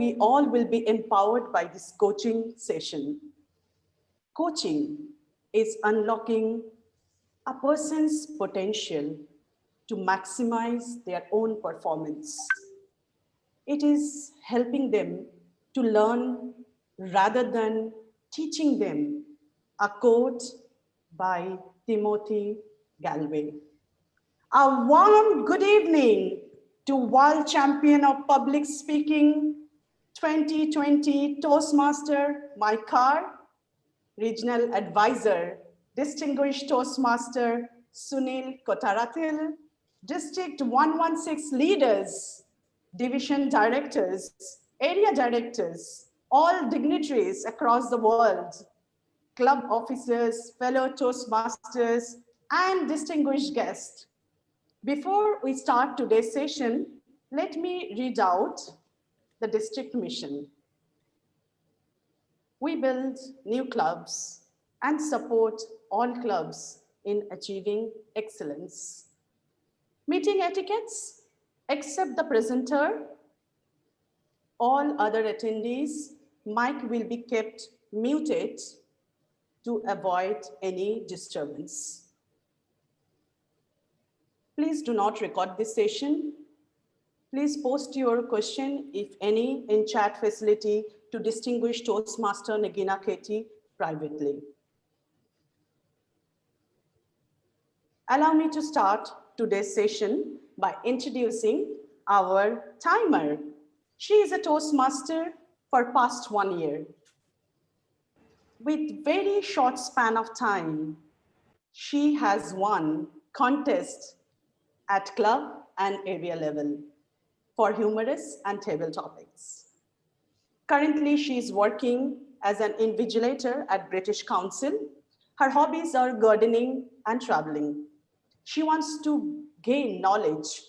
we all will be empowered by this coaching session. Coaching is unlocking a person's potential to maximize their own performance. It is helping them to learn rather than teaching them. A quote by Timothy Galway. A warm good evening to World Champion of Public Speaking 2020 Toastmaster Mike Carr, Regional Advisor, Distinguished Toastmaster Sunil Kotaratil, District 116 leaders, division directors, area directors, all dignitaries across the world, club officers, fellow Toastmasters, and distinguished guests. Before we start today's session, let me read out the district mission. We build new clubs and support all clubs in achieving excellence. Meeting etiquettes, except the presenter, all other attendees, mic will be kept muted to avoid any disturbance. Please do not record this session. Please post your question, if any, in chat facility to distinguished Toastmaster Nagina Keti privately. Allow me to start today's session by introducing our timer. She is a Toastmaster for past 1 year. With very short span of time, she has won contests at club and area level for humorous and table topics. Currently, she is working as an invigilator at British Council. Her hobbies are gardening and traveling. She wants to gain knowledge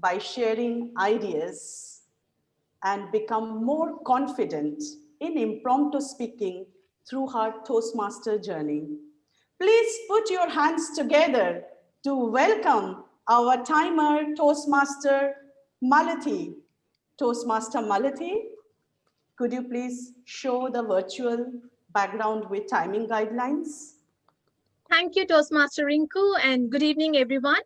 by sharing ideas and become more confident in impromptu speaking through her Toastmaster journey. Please put your hands together to welcome our timer Toastmaster Malati. Toastmaster Malati, could you please show the virtual background with timing guidelines? Thank you, Toastmaster Rinku, and good evening, everyone.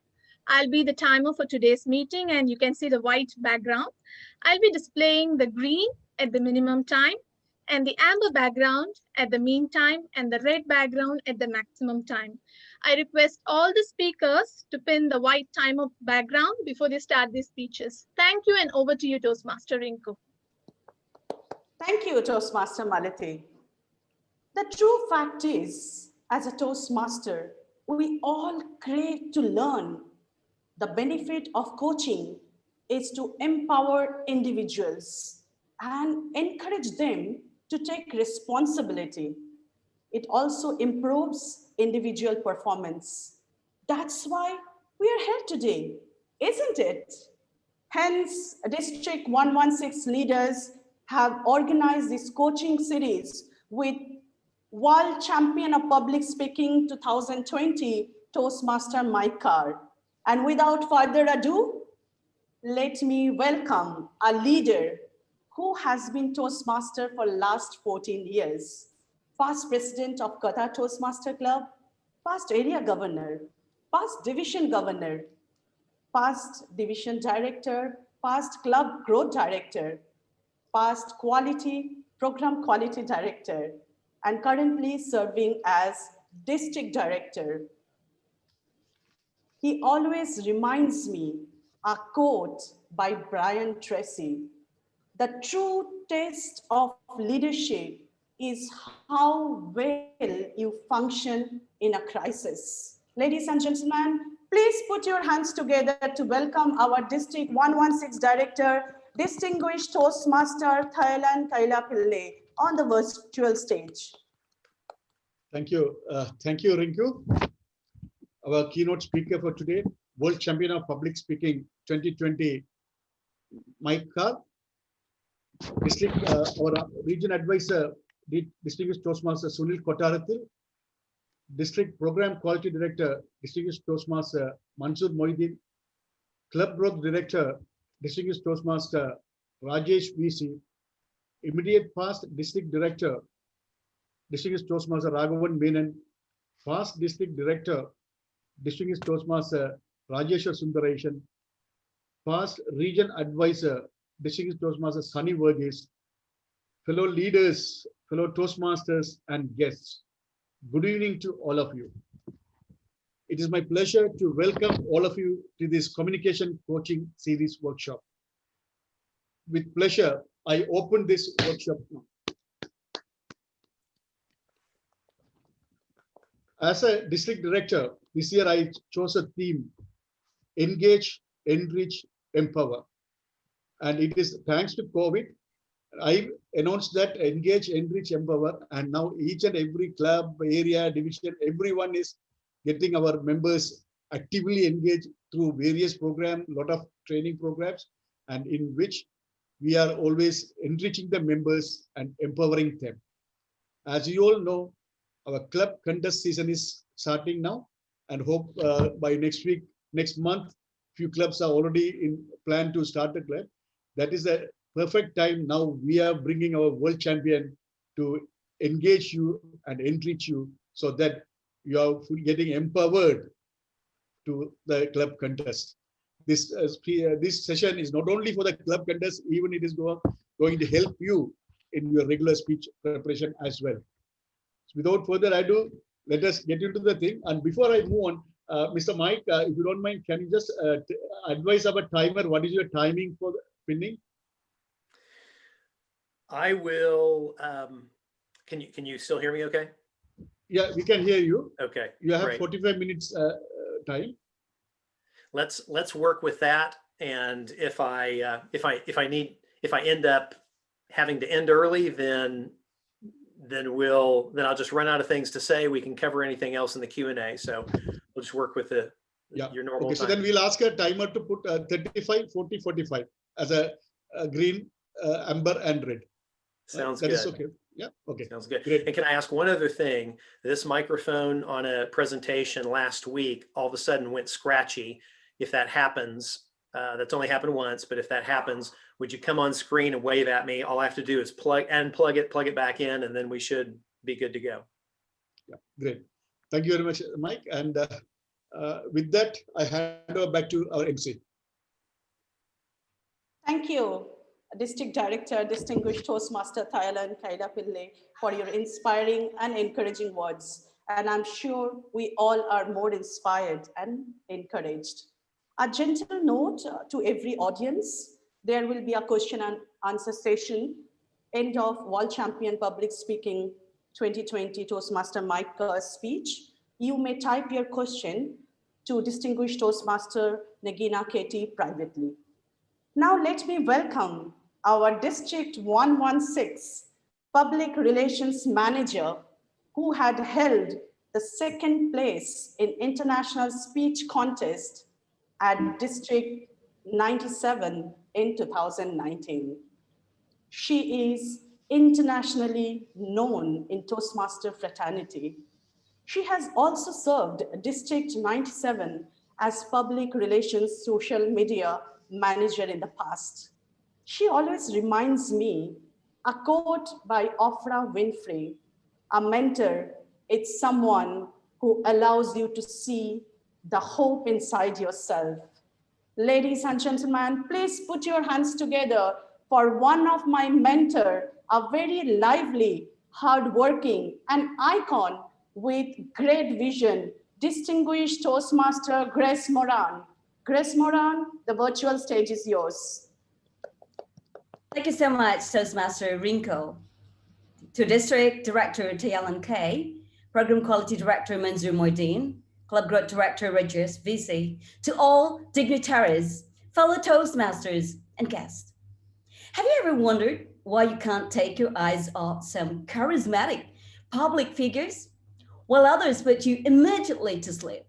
I'll be the timer for today's meeting, and you can see the white background. I'll be displaying the green at the minimum time, and the amber background at the mean time, and the red background at the maximum time. I request all the speakers to pin the white timer background before they start their speeches. Thank you, and over to you, Toastmaster Rinku. Thank you, Toastmaster Malati. The true fact is, as a Toastmaster, we all crave to learn. The benefit of coaching is to empower individuals and encourage them to take responsibility. It also improves individual performance. That's why we are here today, isn't it? Hence, District 116 leaders have organized this coaching series with World Champion of Public Speaking 2020 Toastmaster Mike Carr. And without further ado, let me welcome a leader who has been Toastmaster for the last 14 years, past president of Qatar Toastmaster Club, past area governor, past division governor, past division director, past club growth director, past program quality director, and currently serving as district director. He always reminds me a quote by Brian Tracy: the true test of leadership is how well you function in a crisis. Ladies and gentlemen, please put your hands together to welcome our District 116 Director, Distinguished Toastmaster Thailand Kaila Pillai on the virtual stage. Thank you. Thank you, Rinku. Our keynote speaker for today, World Champion of Public Speaking 2020, Mike Carr. Our Region Advisor, Distinguished Toastmaster Sunil Kotaratil. District Program Quality Director, Distinguished Toastmaster Mansoor Moidin. Club Growth Director, Distinguished Toastmaster Rajesh VC. Immediate past District Director, Distinguished Toastmaster Raghavan Menon, past District Director, Distinguished Toastmaster Rajeshwar Sundareshan, past Region Advisor, Distinguished Toastmaster Sunny Verghese, fellow leaders, fellow Toastmasters and guests. Good evening to all of you. It is my pleasure to welcome all of you to this communication coaching series workshop. With pleasure, I open this workshop now. As a district director, this year I chose a theme, engage, enrich, empower. And it is thanks to COVID, I announced that engage, enrich, empower, and now each and every club, area, division, everyone is getting our members actively engaged through various programs, lot of training programs, and in which we are always enriching the members and empowering them. As you all know, our club contest season is starting now, and hope by next month, few clubs are already in plan to start the club. That is a perfect time. Now we are bringing our world champion to engage you and enrich you so that you are getting empowered to the club contest. This session is not only for the club contest, even it is going to help you in your regular speech preparation as well. So without further ado, let us get into the thing. And before I move on, Mr. Mike, if you don't mind, can you just advise our timer? What is your timing for the pinning? I will. Can you still hear me? Okay. Yeah, we can hear you. Okay. You have great. 45 minutes time. Let's work with that. And if I end up having to end early, then I'll just run out of things to say. We can cover anything else in the Q&A. So we'll just work with your normal. Okay, time. so then we'll ask a timer to put 35, 40, 45 as a green, amber, and red. Sounds that good. Is okay. Yeah. Okay. Sounds good. Great. And can I ask one other thing? This microphone on a presentation last week all of a sudden went scratchy. If that happens, that's only happened once, but if that happens, would you come on screen and wave at me? All I have to do is plug it back in, and then we should be good to go. Yeah, great. Thank you very much, Mike. And with that, I hand over back to our MC. Thank you, District Director, Distinguished Toastmaster Thayalan Kaidapille, for your inspiring and encouraging words. And I'm sure we all are more inspired and encouraged. A gentle note to every audience, there will be a question and answer session, end of World Champion Public Speaking 2020 Toastmaster Mike Carr's speech. You may type your question to Distinguished Toastmaster Nagina Katie privately. Now let me welcome our District 116 Public Relations Manager, who had held the second place in International Speech Contest at District 97 in 2019. She is internationally known in Toastmaster fraternity. She has also served District 97 as Public Relations Social Media Manager in the past. She always reminds me a quote by Oprah Winfrey, a mentor is someone who allows you to see the hope inside yourself. Ladies and gentlemen, please put your hands together for one of my mentor, a very lively, hardworking, and icon with great vision, Distinguished Toastmaster Grace Moran. Grace Moran, the virtual stage is yours. Thank you so much, Toastmaster Rinko. To District Director Thayalan K, Program Quality Director Manzoor Moideen, Club Growth Director Regis VC, to all dignitaries, fellow Toastmasters, and guests. Have you ever wondered why you can't take your eyes off some charismatic public figures, while others put you immediately to sleep?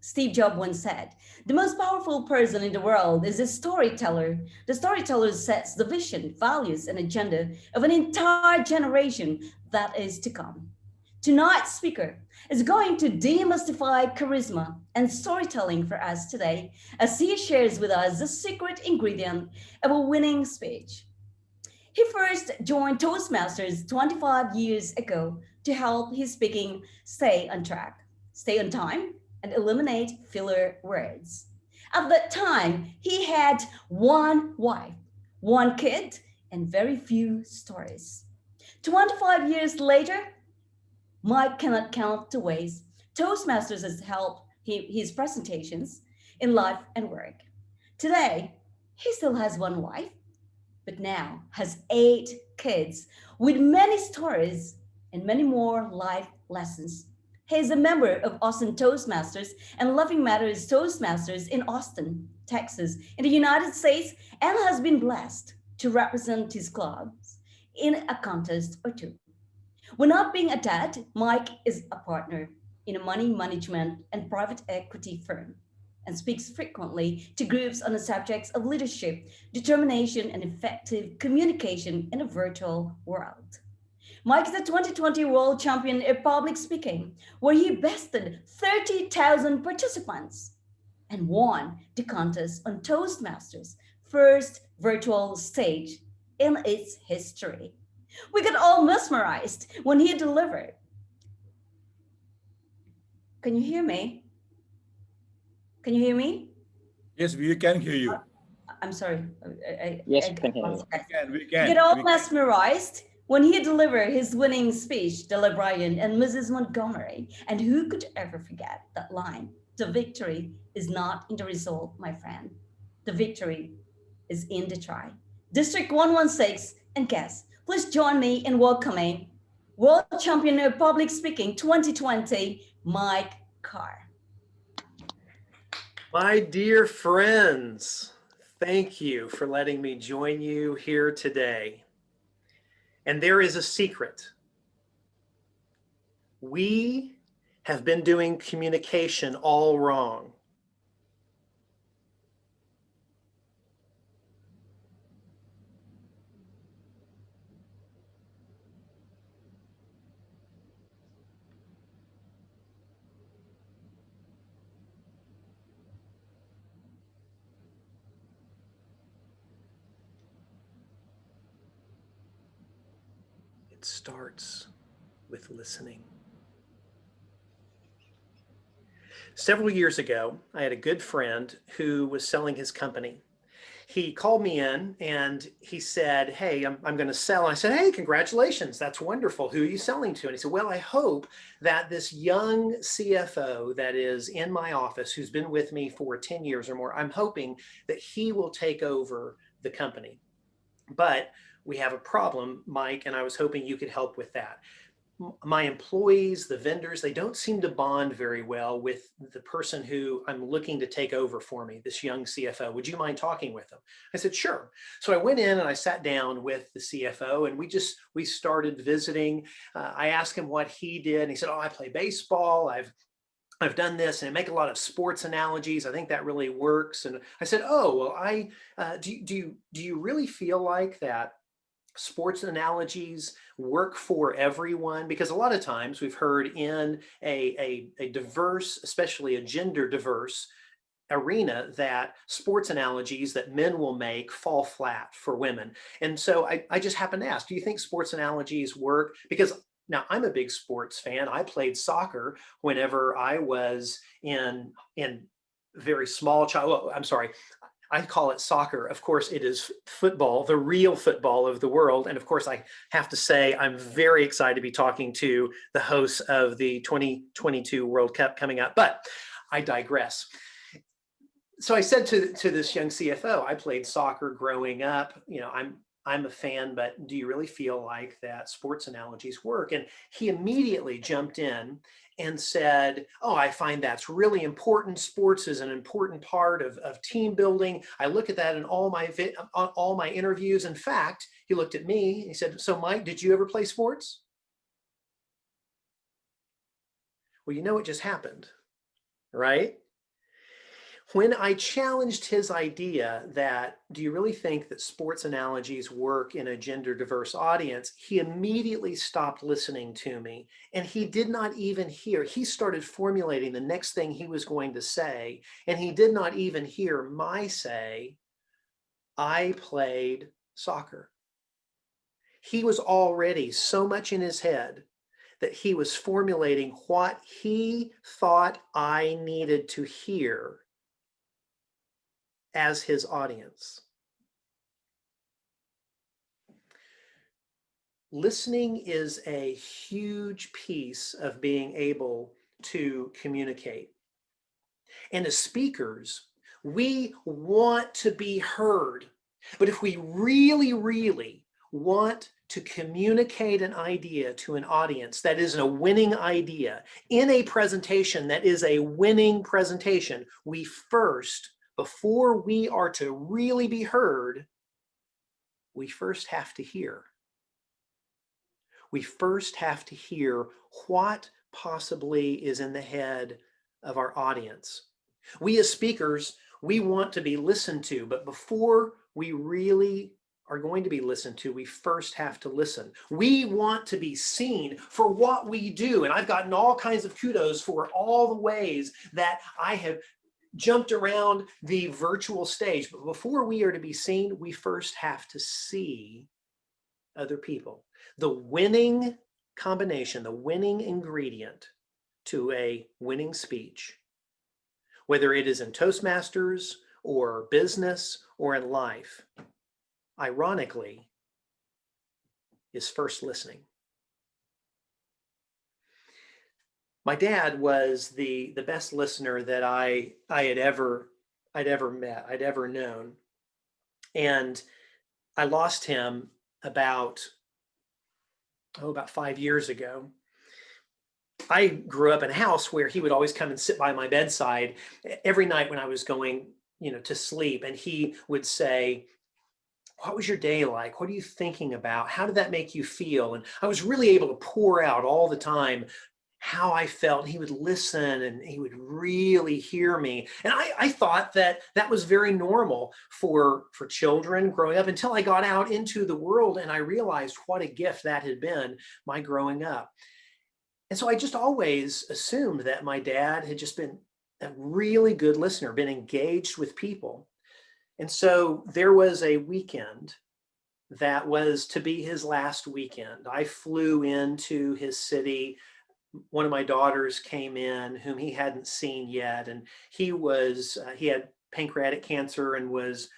Steve Jobs once said, the most powerful person in the world is a storyteller. The storyteller sets the vision, values, and agenda of an entire generation that is to come. Tonight's speaker is going to demystify charisma and storytelling for us today as he shares with us the secret ingredient of a winning speech. He first joined Toastmasters 25 years ago to help his speaking stay on track, stay on time, and eliminate filler words. At that time, he had one wife, one kid, and very few stories. 25 years later, Mike cannot count the ways Toastmasters has helped his presentations in life and work. Today, he still has one wife, but now has 8 kids with many stories and many more life lessons. He is a member of Austin Toastmasters and Loving Matters Toastmasters in Austin, Texas, in the United States, and has been blessed to represent his clubs in a contest or two. When not being a dad, Mike is a partner in a money management and private equity firm and speaks frequently to groups on the subjects of leadership, determination, and effective communication in a virtual world. Mike is a 2020 world champion in public speaking, where he bested 30,000 participants and won the contest on Toastmasters' first virtual stage in its history. We got all mesmerized when he delivered. Can you hear me? Can you hear me? Yes, we can hear you. I'm sorry. Yes, we can hear you. We We can. get all mesmerized when he delivered his winning speech to LeBron and Mrs. Montgomery. And who could ever forget that line? The victory is not in the result, my friend. The victory is in the try. District 116 and guests, please join me in welcoming World Champion of Public Speaking 2020, Mike Carr. My dear friends, thank you for letting me join you here today. And there is a secret. We have been doing communication all wrong. It starts with listening. Several years ago, I had a good friend who was selling his company. He called me in and he said, hey, I'm going to sell. And I said, hey, congratulations. That's wonderful. Who are you selling to? And he said, well, I hope that this young CFO that is in my office, who's been with me for 10 years or more, I'm hoping that he will take over the company. But we have a problem, Mike, and I was hoping you could help with that. My employees, the vendors, they don't seem to bond very well with the person who I'm looking to take over for me, this young CFO. Would you mind talking with them? I said, sure. So I went in and I sat down with the CFO and we started visiting. I asked him what he did. And he said, oh, I play baseball. I've done this and I make a lot of sports analogies. I think that really works. And I said, oh, well, do you really feel like that sports analogies work for everyone? Because a lot of times we've heard in a diverse, especially a gender diverse arena, that sports analogies that men will make fall flat for women. And so I just happened to ask, do you think sports analogies work? Because now I'm a big sports fan. I played soccer whenever I was in very small child. Well, I'm sorry. I call it soccer. Of course, it is football, the real football of the world. And of course, I have to say, I'm very excited to be talking to the hosts of the 2022 World Cup coming up, but I digress. So I said to this young CFO, I played soccer growing up. You know, I'm a fan, but do you really feel like that sports analogies work? And he immediately jumped in and said, oh, I find that's really important. Sports is an important part of team building. I look at that in all my interviews. In fact, he looked at me, he said, so Mike, did you ever play sports? Well, you know what just happened, right? When I challenged his idea that, do you really think that sports analogies work in a gender diverse audience? He immediately stopped listening to me and he did not even hear. He started formulating the next thing he was going to say, and he did not even hear my say, I played soccer. He was already so much in his head that he was formulating what he thought I needed to hear as his audience. Listening is a huge piece of being able to communicate. And as speakers, we want to be heard. But if we really, really want to communicate an idea to an audience that is a winning idea in a presentation that is a winning presentation, we first, before we are to really be heard, we first have to hear. We first have to hear what possibly is in the head of our audience. We as speakers, we want to be listened to, but before we really are going to be listened to, we first have to listen. We want to be seen for what we do. And I've gotten all kinds of kudos for all the ways that I have jumped around the virtual stage. But before we are to be seen, we first have to see other people. The winning combination, the winning ingredient to a winning speech, whether it is in Toastmasters or business or in life, ironically, is first listening. My dad was the best listener that I'd ever met, I'd ever known. And I lost him about 5 years ago. I grew up in a house where he would always come and sit by my bedside every night when I was going, to sleep. And he would say, "What was your day like? What are you thinking about? How did that make you feel?" And I was really able to pour out all the time how I felt. He would listen and he would really hear me. And I thought that was very normal for children growing up until I got out into the world and I realized what a gift that had been, my growing up. And so I just always assumed that my dad had just been a really good listener, been engaged with people. And so there was a weekend that was to be his last weekend. I flew into his city. One of my daughters came in whom he hadn't seen yet. And he had pancreatic cancer and was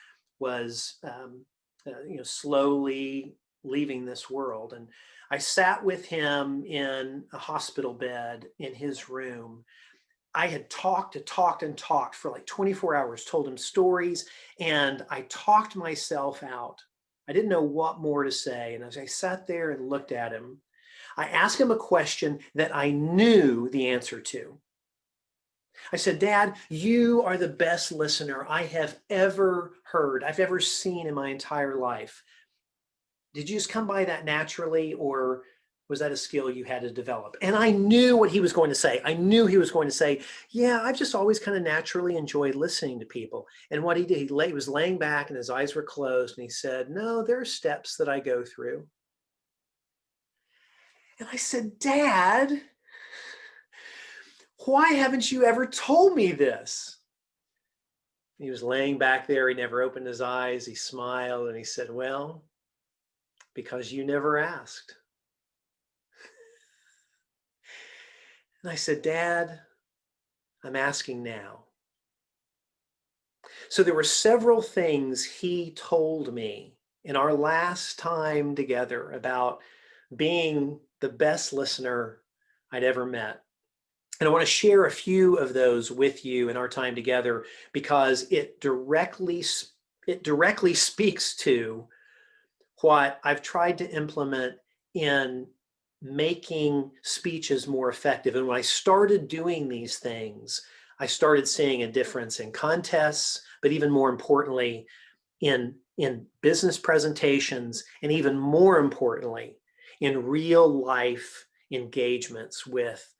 slowly leaving this world. And I sat with him in a hospital bed in his room. I had talked for like 24 hours, told him stories, and I talked myself out. I didn't know what more to say. And as I sat there and looked at him, I asked him a question that I knew the answer to. I said, "Dad, you are the best listener I have ever heard, I've ever seen in my entire life. Did you just come by that naturally, or was that a skill you had to develop?" And I knew what he was going to say. I knew he was going to say, "Yeah, I've just always kind of naturally enjoyed listening to people." And what he did, he was laying back and his eyes were closed and he said, "No, there are steps that I go through." And I said, "Dad, why haven't you ever told me this?" And he was laying back there. He never opened his eyes. He smiled and he said, "Well, because you never asked." And I said, "Dad, I'm asking now." So there were several things he told me in our last time together about being the best listener I'd ever met. And I want to share a few of those with you in our time together because it directly speaks to what I've tried to implement in making speeches more effective. And when I started doing these things, I started seeing a difference in contests, but even more importantly, in business presentations, and even more importantly, in real life engagements with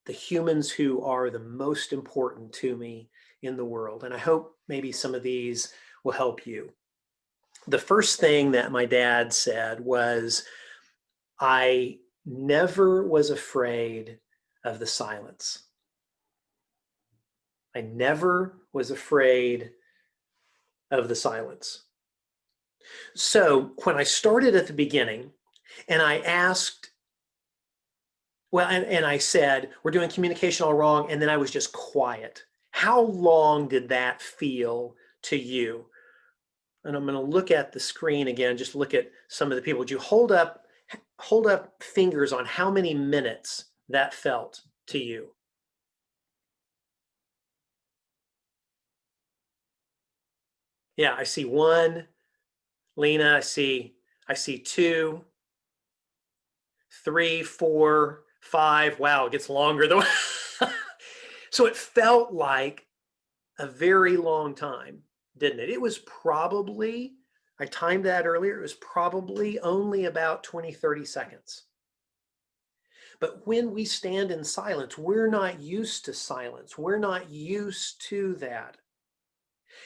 the humans who are the most important to me in the world. And I hope maybe some of these will help you. The first thing that my dad said was, I never was afraid of the silence. I never was afraid of the silence. So when I started at the beginning and I asked, well, and I said, we're doing communication all wrong, and then I was just quiet. How long did that feel to you? And I'm going to look at the screen again, just look at some of the people. Would you hold up fingers on how many minutes that felt to you? Yeah, I see one. Lena, I see 2, 3, 4, 5. Wow, it gets longer though. So it felt like a very long time, didn't it? It was probably, I timed that earlier, it was probably only about 20, 30 seconds. But when we stand in silence, we're not used to silence. We're not used to that.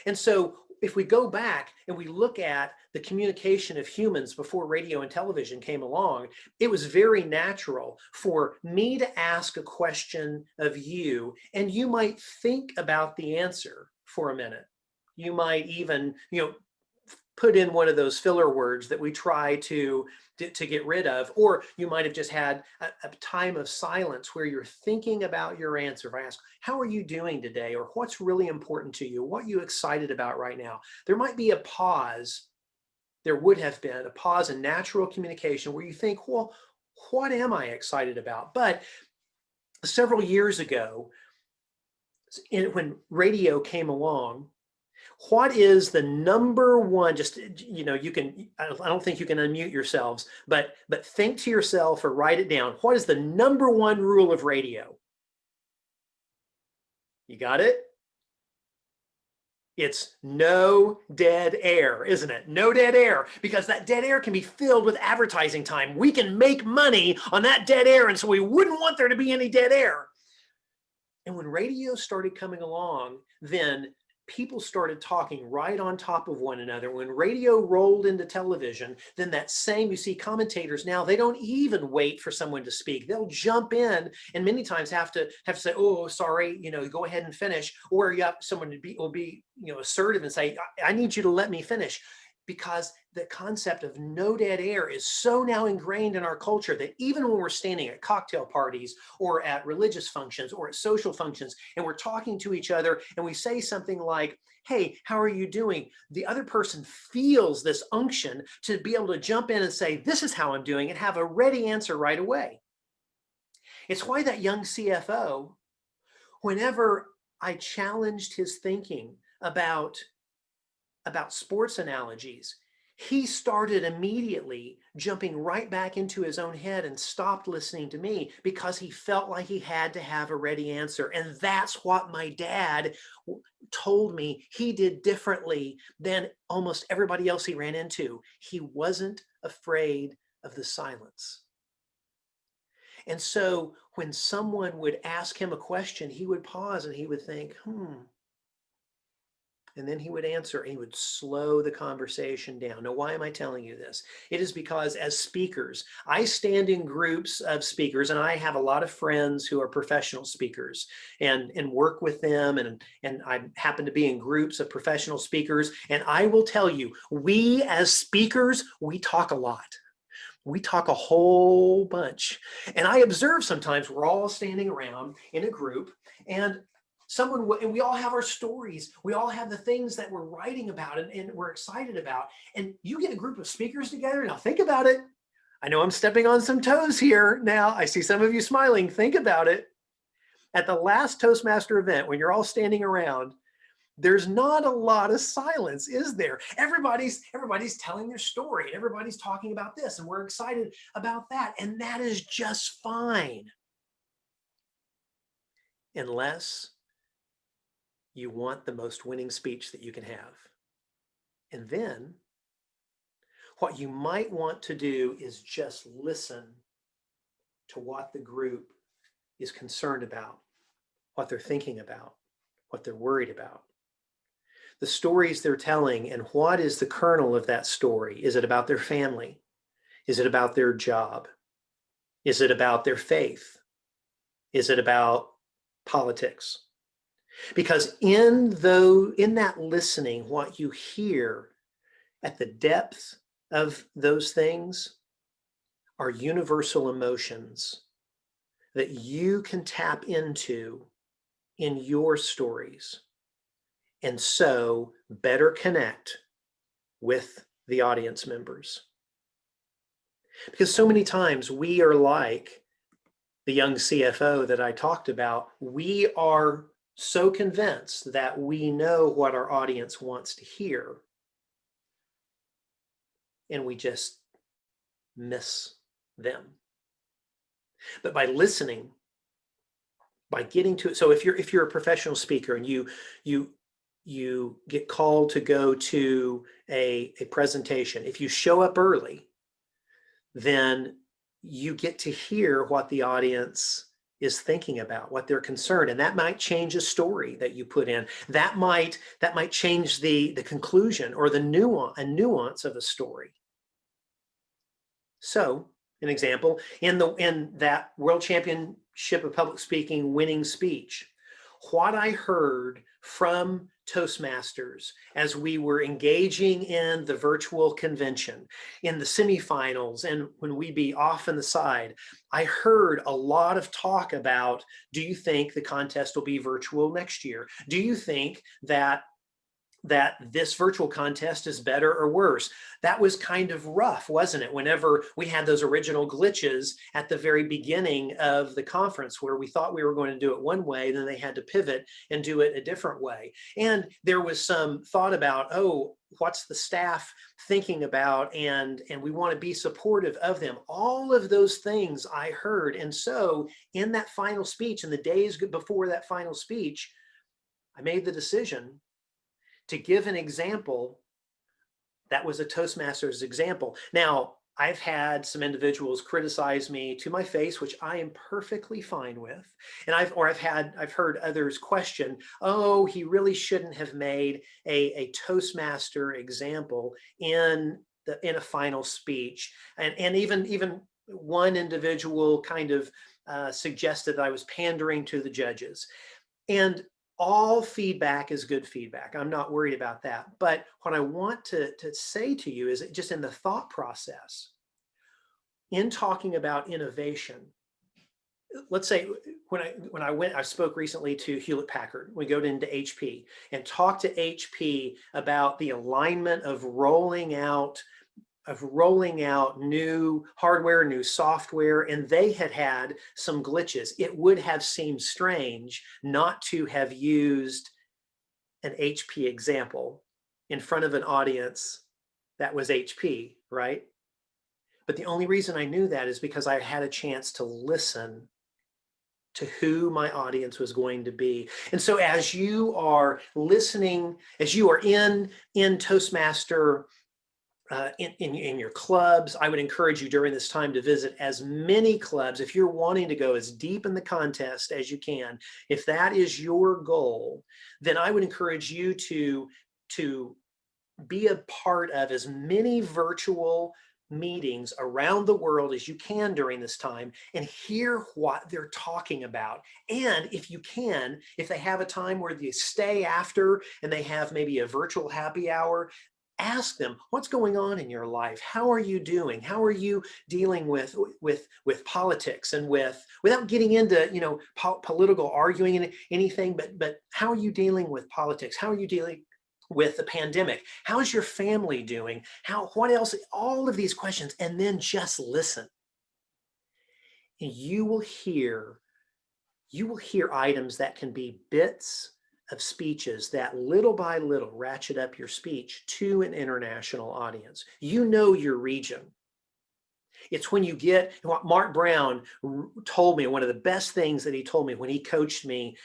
And so if we go back and we look at the communication of humans before radio and television came along, it was very natural for me to ask a question of you, and you might think about the answer for a minute. You might even, put in one of those filler words that we try to get rid of, or you might have just had a time of silence where you're thinking about your answer. If I ask, how are you doing today? Or what's really important to you? What are you excited about right now? There might be a pause. There would have been a pause in natural communication where you think, well, what am I excited about? But several years ago, when radio came along, what is the number one, just, you can, I don't think you can unmute yourselves, but think to yourself or write it down. What is the number one rule of radio? You got it? It's no dead air, isn't it? No dead air, because that dead air can be filled with advertising time. We can make money on that dead air, and so we wouldn't want there to be any dead air. And when radio started coming along, then people started talking right on top of one another. When radio rolled into television, then that same, you see commentators now, they don't even wait for someone to speak. They'll jump in and many times have to say, oh, sorry, go ahead and finish. Or you have someone will be assertive and say, I need you to let me finish. Because the concept of no dead air is so now ingrained in our culture that even when we're standing at cocktail parties or at religious functions or at social functions and we're talking to each other and we say something like, hey, how are you doing? The other person feels this unction to be able to jump in and say, this is how I'm doing, and have a ready answer right away. It's why that young CFO, whenever I challenged his thinking about sports analogies, he started immediately jumping right back into his own head and stopped listening to me because he felt like he had to have a ready answer. And that's what my dad told me he did differently than almost everybody else he ran into. He wasn't afraid of the silence. And so when someone would ask him a question, he would pause and he would think, and then he would answer, and he would slow the conversation down. Now, why am I telling you this? It is because as speakers, I stand in groups of speakers, and I have a lot of friends who are professional speakers and work with them. And I happen to be in groups of professional speakers. And I will tell you, we as speakers, we talk a lot. We talk a whole bunch. And I observe sometimes we're all standing around in a group, and and we all have our stories. We all have the things that we're writing about and we're excited about. And you get a group of speakers together. Now think about it. I know I'm stepping on some toes here. Now I see some of you smiling. Think about it. At the last Toastmaster event, when you're all standing around, there's not a lot of silence, is there? Everybody's telling their story, and everybody's talking about this, and we're excited about that. And that is just fine. Unless you want the most winning speech that you can have. And then what you might want to do is just listen to what the group is concerned about, what they're thinking about, what they're worried about, the stories they're telling, and what is the kernel of that story. Is it about their family? Is it about their job? Is it about their faith? Is it about politics? Because in that listening, what you hear at the depth of those things are universal emotions that you can tap into in your stories, and so better connect with the audience members. Because so many times we are like the young CFO that I talked about. We are so convinced that we know what our audience wants to hear, and we just miss them. But by listening, by getting to it, so if you're a professional speaker and you get called to go to a presentation, if you show up early, then you get to hear what the audience is thinking about, what they're concerned, and that might change a story that you put in. That might change the conclusion or the nuance of a story. So, an example, in that World Championship of Public Speaking winning speech, what I heard from Toastmasters as we were engaging in the virtual convention, in the semifinals, and when we'd be off on the side, I heard a lot of talk about, do you think the contest will be virtual next year? Do you think that this virtual contest is better or worse? That was kind of rough, wasn't it? Whenever we had those original glitches at the very beginning of the conference where we thought we were going to do it one way, then they had to pivot and do it a different way. And there was some thought about, oh, what's the staff thinking about? And we want to be supportive of them. All of those things I heard. And so in that final speech, in the days before that final speech, I made the decision to give an example that was a Toastmasters example. Now, I've had some individuals criticize me to my face, which I am perfectly fine with. And I've heard others question, oh, he really shouldn't have made a Toastmaster example in a final speech. And even one individual kind of suggested that I was pandering to the judges. And all feedback is good feedback. I'm not worried about that. But what I want to say to you is that just in the thought process, in talking about innovation, let's say when I spoke recently to Hewlett Packard, we go into HP and talk to HP about the alignment of rolling out new hardware, new software, and they had some glitches. It would have seemed strange not to have used an HP example in front of an audience that was HP, right? But the only reason I knew that is because I had a chance to listen to who my audience was going to be. And so as you are listening, as you are in Toastmaster, in your clubs, I would encourage you during this time to visit as many clubs. If you're wanting to go as deep in the contest as you can, if that is your goal, then I would encourage you to be a part of as many virtual meetings around the world as you can during this time and hear what they're talking about. And if you can, if they have a time where they stay after and they have maybe a virtual happy hour, ask them, what's going on in your life? How are you doing? How are you dealing with politics and without getting into political arguing and anything, but how are you dealing with politics? How are you dealing with the pandemic? How's your family doing? What else? All of these questions, and then just listen. And you will hear items that can be bits of speeches that little by little ratchet up your speech to an international audience. You know your region. It's when you get what Mark Brown told me, one of the best things that he told me when he coached me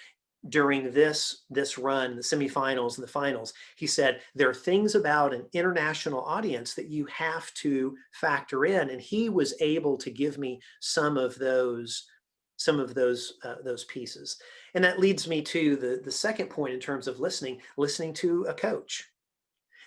during this run, the semifinals and the finals. He said, there are things about an international audience that you have to factor in. And he was able to give me some of those pieces. And that leads me to the second point in terms of listening to a coach.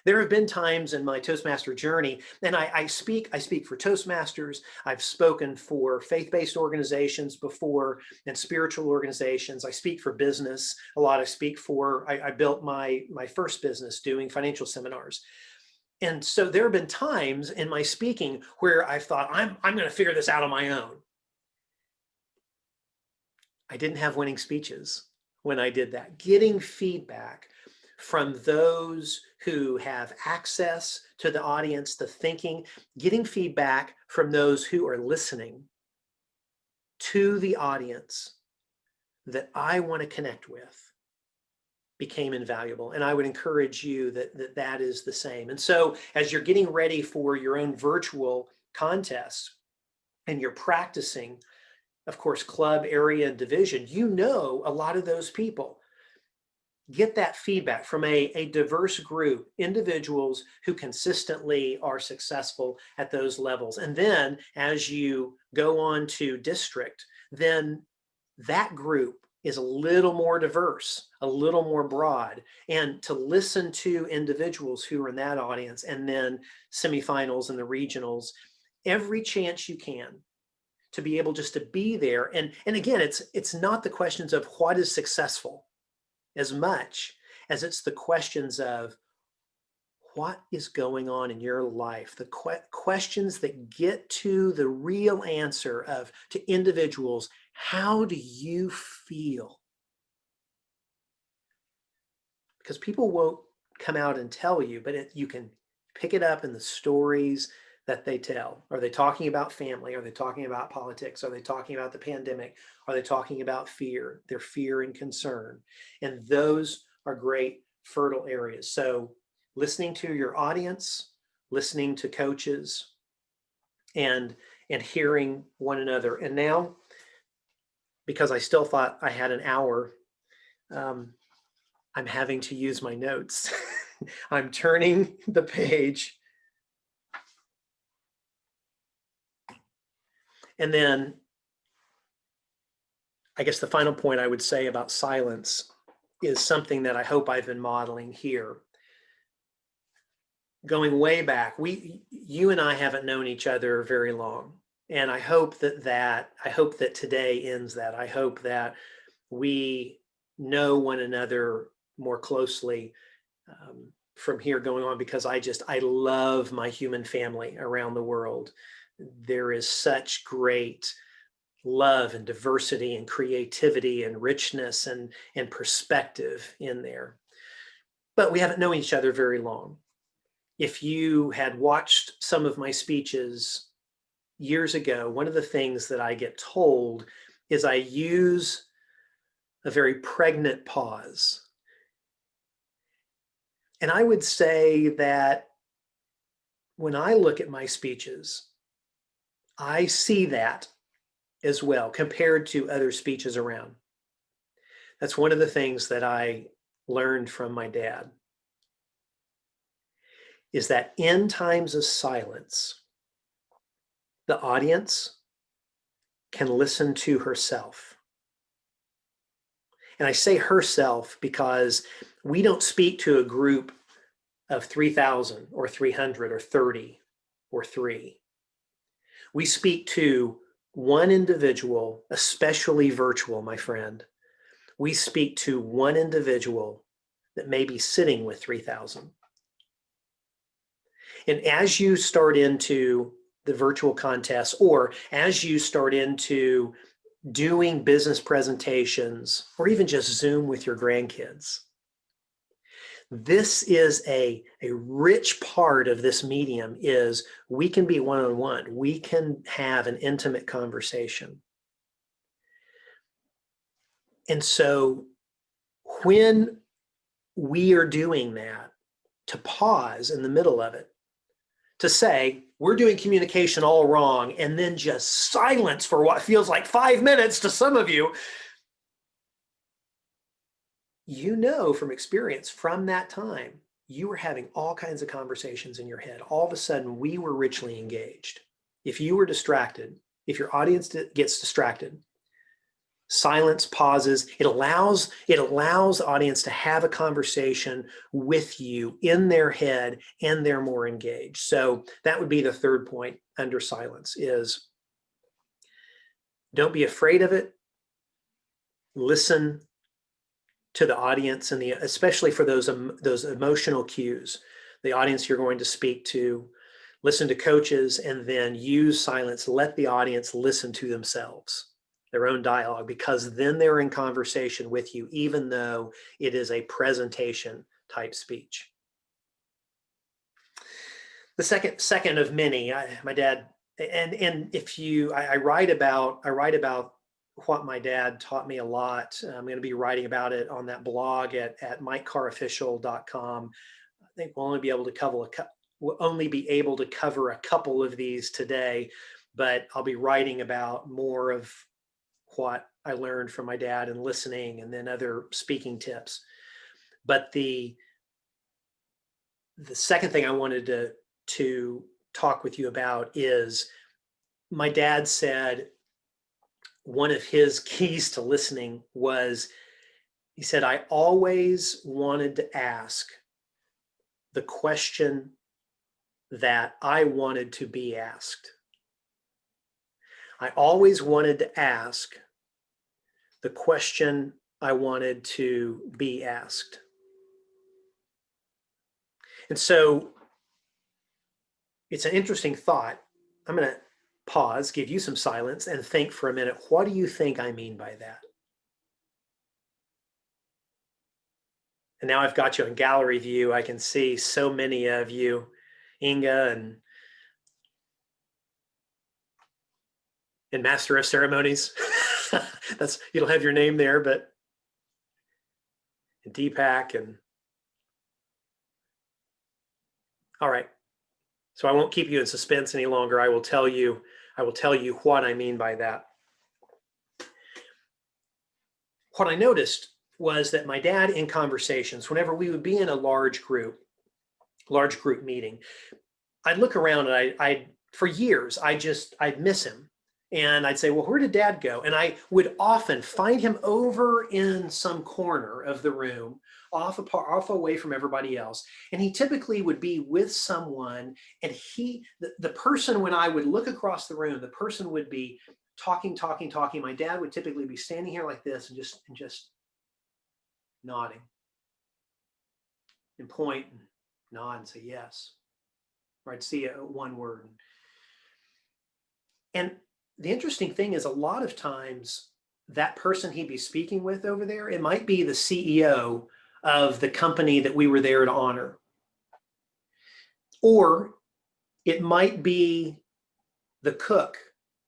There have been times in my Toastmaster journey, and I speak for Toastmasters. I've spoken for faith-based organizations before and spiritual organizations. I speak for business a lot. I built my first business doing financial seminars. And so there have been times in my speaking where I've thought, I'm going to figure this out on my own. I didn't have winning speeches when I did that. Getting feedback from those who have access to the audience, the thinking, getting feedback from those who are listening to the audience that I want to connect with became invaluable. And I would encourage you that is the same. And so as you're getting ready for your own virtual contest and you're practicing, of course, club, area, and division, you know a lot of those people. Get that feedback from a diverse group, individuals who consistently are successful at those levels. And then as you go on to district, then that group is a little more diverse, a little more broad, and to listen to individuals who are in that audience, and then semifinals and the regionals, every chance you can to be able just to be there. And again, it's not the questions of what is successful as much as it's the questions of what is going on in your life, the questions that get to the real answer of, to individuals, how do you feel? Because people won't come out and tell you, but you can pick it up in the stories that they tell. Are they talking about family? Are they talking about politics? Are they talking about the pandemic? Are they talking about fear, their fear and concern? And those are great fertile areas. So listening to your audience, listening to coaches, and hearing one another. And now, because I still thought I had an hour, I'm having to use my notes. I'm turning the page. And then I guess the final point I would say about silence is something that I hope I've been modeling here. Going way back, you and I haven't known each other very long. And I hope that today ends that. I hope that we know one another more closely from here going on, because I love my human family around the world. There is such great love and diversity and creativity and richness and perspective in there. But we haven't known each other very long. If you had watched some of my speeches years ago, one of the things that I get told is I use a very pregnant pause. And I would say that when I look at my speeches, I see that as well compared to other speeches around. That's one of the things that I learned from my dad, is that in times of silence, the audience can listen to herself. And I say herself because we don't speak to a group of 3,000 or 300 or 30 or 3. We speak to one individual, especially virtual, my friend. We speak to one individual that may be sitting with 3,000. And as you start into the virtual contest, or as you start into doing business presentations, or even just Zoom with your grandkids, this is a rich part of this medium, is we can be one-on-one. We can have an intimate conversation. And so when we are doing that, to pause in the middle of it, to say, we're doing communication all wrong, and then just silence for what feels like 5 minutes to some of you, you know from experience, from that time, you were having all kinds of conversations in your head. All of a sudden, we were richly engaged. If you were distracted, if your audience gets distracted, silence, pauses, it allows the audience to have a conversation with you in their head, and they're more engaged. So that would be the third point under silence, is don't be afraid of it. Listen to the audience, and especially for those emotional cues, the audience you're going to speak to, listen to coaches, and then use silence. Let the audience listen to themselves, their own dialogue, because then they're in conversation with you, even though it is a presentation type speech. The second of many, my dad, and if you, I write about what my dad taught me a lot. I'm going to be writing about it on that blog at mikecarrofficial.com. I think we'll only be able to cover a couple of these today, but I'll be writing about more of what I learned from my dad and listening, and then other speaking tips. But the second thing I wanted to talk with you about is, my dad said one of his keys to listening was, he said, I always wanted to ask the question that I wanted to be asked. I always wanted to ask the question I wanted to be asked. And so it's an interesting thought. I'm going to pause, give you some silence, and think for a minute. What do you think I mean by that? And now I've got you in gallery view. I can see so many of you, Inga and Master of Ceremonies. That's, you don't have your name there, but and Deepak and all right. So I won't keep you in suspense any longer. I will tell you what I mean by that. What I noticed was that my dad, in conversations, whenever we would be in a large group meeting, I'd look around and I'd for years, I'd miss him. And I'd say, well, where did dad go? And I would often find him over in some corner of the room, off away from everybody else. And he typically would be with someone, and the person, when I would look across the room, the person would be talking. My dad would typically be standing here like this and just nodding and point and nod and say yes. Or I'd see one word. And the interesting thing is, a lot of times that person he'd be speaking with over there, it might be the CEO of the company that we were there to honor. Or it might be the cook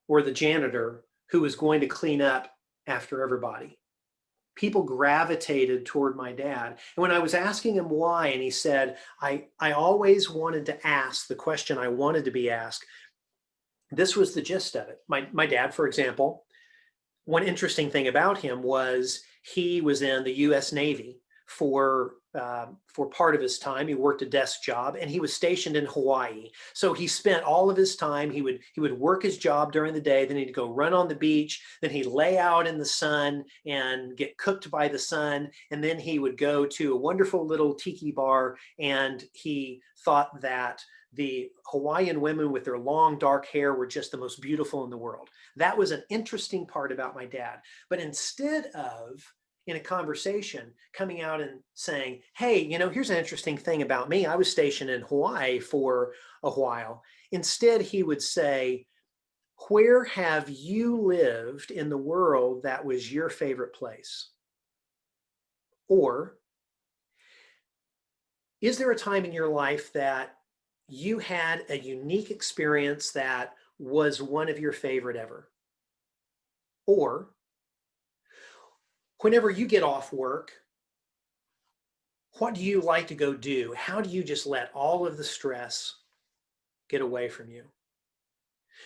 or the janitor who was going to clean up after everybody. People gravitated toward my dad. And when I was asking him why, and he said, I always wanted to ask the question I wanted to be asked. This was the gist of it. My dad, for example, one interesting thing about him was he was in the U.S. Navy for part of his time. He worked a desk job, and he was stationed in Hawaii. So he spent all of his time, he would work his job during the day, then he'd go run on the beach, then he'd lay out in the sun and get cooked by the sun, and then he would go to a wonderful little tiki bar, and he thought that the Hawaiian women with their long dark hair were just the most beautiful in the world. That was an interesting part about my dad. But instead of, in a conversation, coming out and saying, hey, here's an interesting thing about me. I was stationed in Hawaii for a while. Instead, he would say, where have you lived in the world that was your favorite place? Or, is there a time in your life that you had a unique experience that was one of your favorite ever? Or, whenever you get off work, what do you like to go do? How do you just let all of the stress get away from you?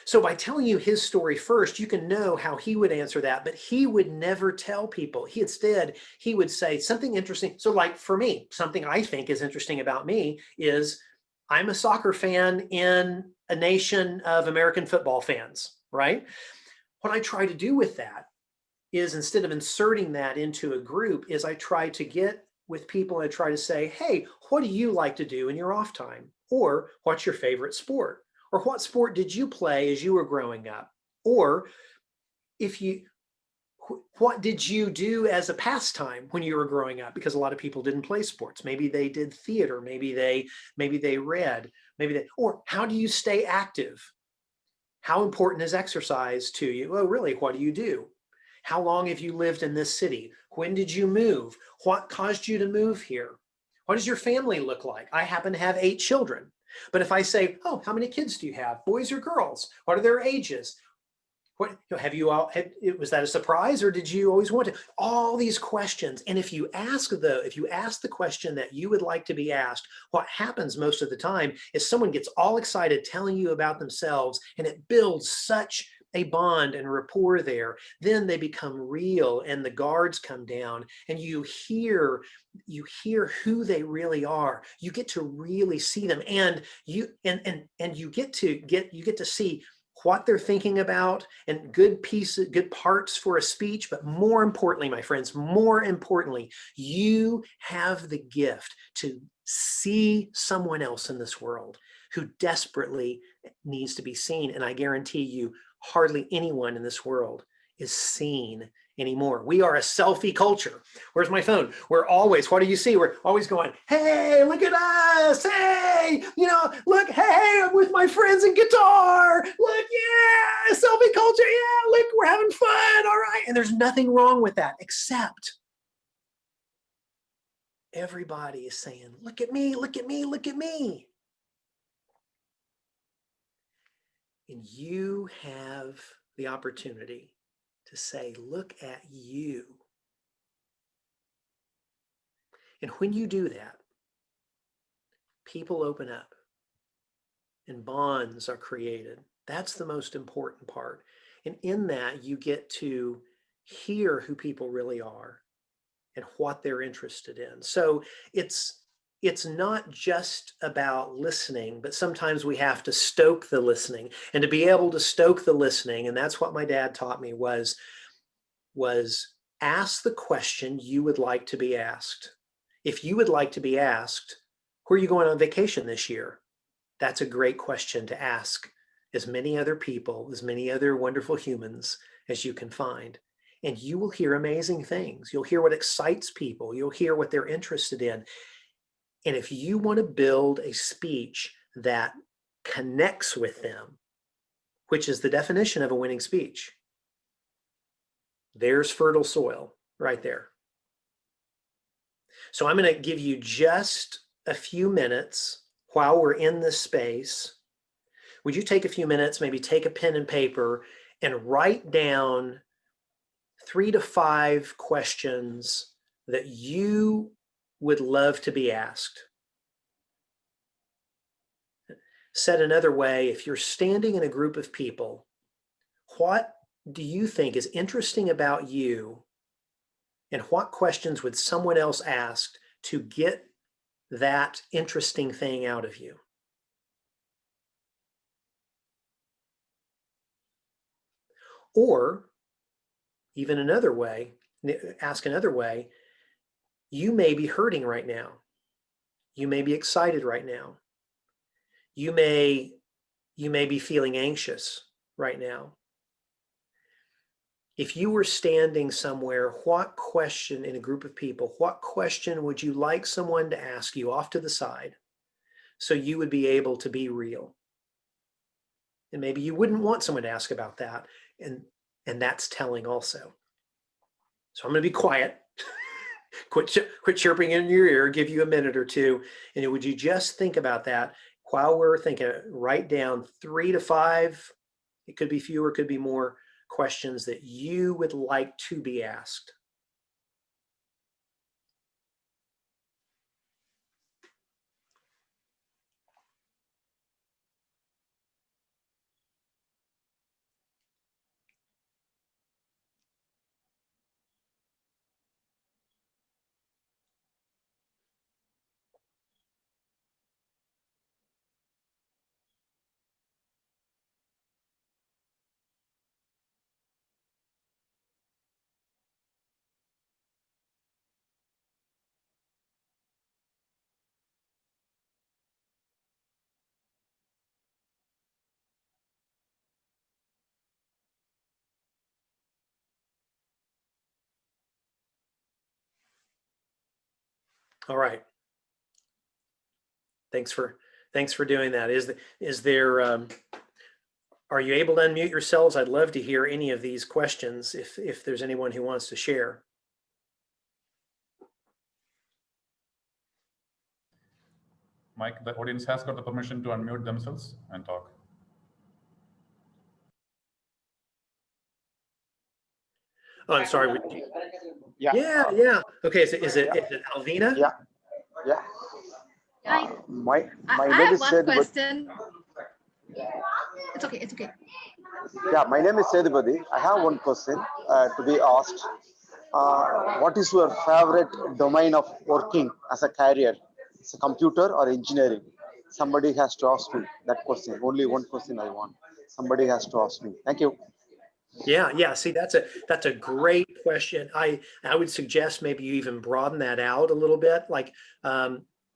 So by telling you his story first, you can know how he would answer that, but he would never tell people. Instead, he would say something interesting. So like for me, something I think is interesting about me is I'm a soccer fan in a nation of American football fans, right? What I try to do with that is, instead of inserting that into a group, is I try to get with people and I try to say, hey, what do you like to do in your off time? Or what's your favorite sport? Or what sport did you play as you were growing up? Or What did you do as a pastime when you were growing up? Because a lot of people didn't play sports. Maybe they did theater. Maybe they read. Or how do you stay active? How important is exercise to you? Well, really, what do you do? How long have you lived in this city? When did you move? What caused you to move here? What does your family look like? I happen to have 8 children. But if I say, oh, how many kids do you have? Boys or girls? What are their ages? What have you all had? Was that a surprise, or did you always want to? All these questions. And if you ask the question that you would like to be asked, what happens most of the time is someone gets all excited telling you about themselves, and it builds such a bond and rapport there. Then they become real, and the guards come down, and you hear who they really are. You get to really see them, and you get to see what they're thinking about, and good parts for a speech. But more importantly, my friends, you have the gift to see someone else in this world who desperately needs to be seen. And I guarantee you, hardly anyone in this world is seen anymore. We are a selfie culture. Where's my phone? We're always, what do you see? We're always going, hey, look at us. Hey, look, hey, I'm with my friends in guitar. Look, yeah, selfie culture. Yeah, look, we're having fun. All right. And there's nothing wrong with that, except everybody is saying, look at me, look at me, look at me. And you have the opportunity to say, look at you. And when you do that, people open up and bonds are created. That's the most important part. And in that, you get to hear who people really are and what they're interested in. So it's not just about listening, but sometimes we have to stoke the listening. And to be able to stoke the listening, and that's what my dad taught me, was ask the question you would like to be asked. If you would like to be asked, where are you going on vacation this year? That's a great question to ask as many other people, as many other wonderful humans as you can find. And you will hear amazing things. You'll hear what excites people. You'll hear what they're interested in. And if you want to build a speech that connects with them, which is the definition of a winning speech, there's fertile soil right there. So I'm going to give you just a few minutes while we're in this space. Would you take a few minutes, maybe take a pen and paper and write down 3 to 5 questions that you would love to be asked? Said another way, if you're standing in a group of people, what do you think is interesting about you? And what questions would someone else ask to get that interesting thing out of you? Or even another way, ask another way, you may be hurting right now. You may be excited right now. You may be feeling anxious right now. If you were standing somewhere, what question in a group of people, what question would you like someone to ask you off to the side so you would be able to be real? And maybe you wouldn't want someone to ask about that. And that's telling also. So I'm going to be quiet. Quit chirping in your ear, give you a minute or two. And would you just think about that while we're thinking? Write down 3 to 5, it could be fewer, could be more, questions that you would like to be asked. All right. Thanks for doing that. Is there are you able to unmute yourselves? I'd love to hear any of these questions if there's anyone who wants to share. Mike, the audience has got the permission to unmute themselves and talk. Oh, I'm sorry. Yeah. Yeah. Okay. So is it Alvina? Yeah. Yeah. I My I name have is one Sedupati. question. It's okay. It's okay. Yeah, my name is Sedupati. I have one question to be asked. What is your favorite domain of working as a career? It's a computer or engineering? Somebody has to ask me that question. Only one question I want. Somebody has to ask me. Thank you. Yeah. See, that's a great question. I would suggest maybe you even broaden that out a little bit. Like,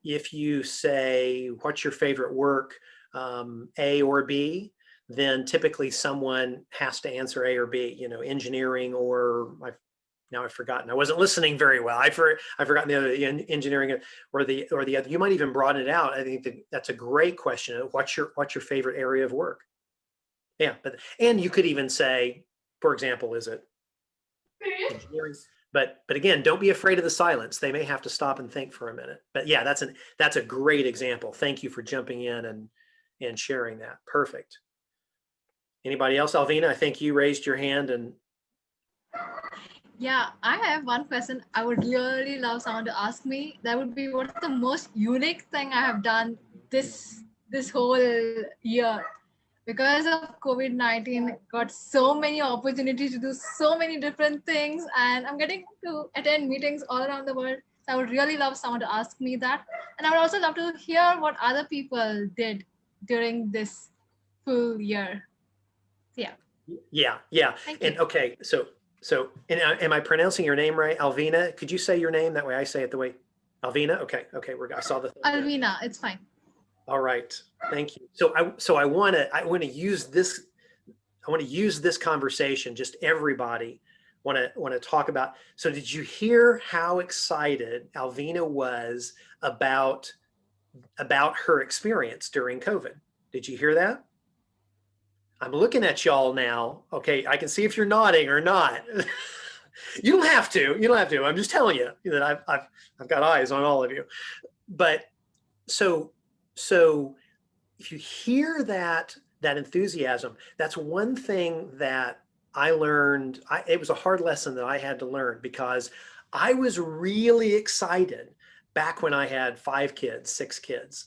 if you say, what's your favorite work, A or B, then typically someone has to answer A or B, engineering or now I've forgotten. I wasn't listening very well. I've forgotten the other, engineering or the other. You might even broaden it out. I think that's a great question. What's your favorite area of work? Yeah, and you could even say, for example, is it engineering? But again, don't be afraid of the silence. They may have to stop and think for a minute. But yeah, that's a great example. Thank you for jumping in and sharing that. Perfect. Anybody else? Alvina, I think you raised your hand and. Yeah, I have one question. I would really love someone to ask me. That would be, what's the most unique thing I have done this whole year? Because of COVID-19, got so many opportunities to do so many different things, and I'm getting to attend meetings all around the world. So I would really love someone to ask me that. And I would also love to hear what other people did during this full year. Yeah. Yeah. Thank And you. okay, so and am I pronouncing your name right? Alvina, could you say your name? That way I say it the way. Alvina? Okay, I saw the. Alvina, it's fine. All right, thank you. So I want to use this. I want to use this conversation. Just everybody want to talk about. So did you hear how excited Alvina was about her experience during COVID? Did you hear that? I'm looking at y'all now. Okay, I can see if you're nodding or not. You don't have to. I'm just telling you that I've got eyes on all of you. But so if you hear that enthusiasm, that's one thing that I learned. It was a hard lesson that I had to learn, because I was really excited back when I had 5 kids, 6 kids.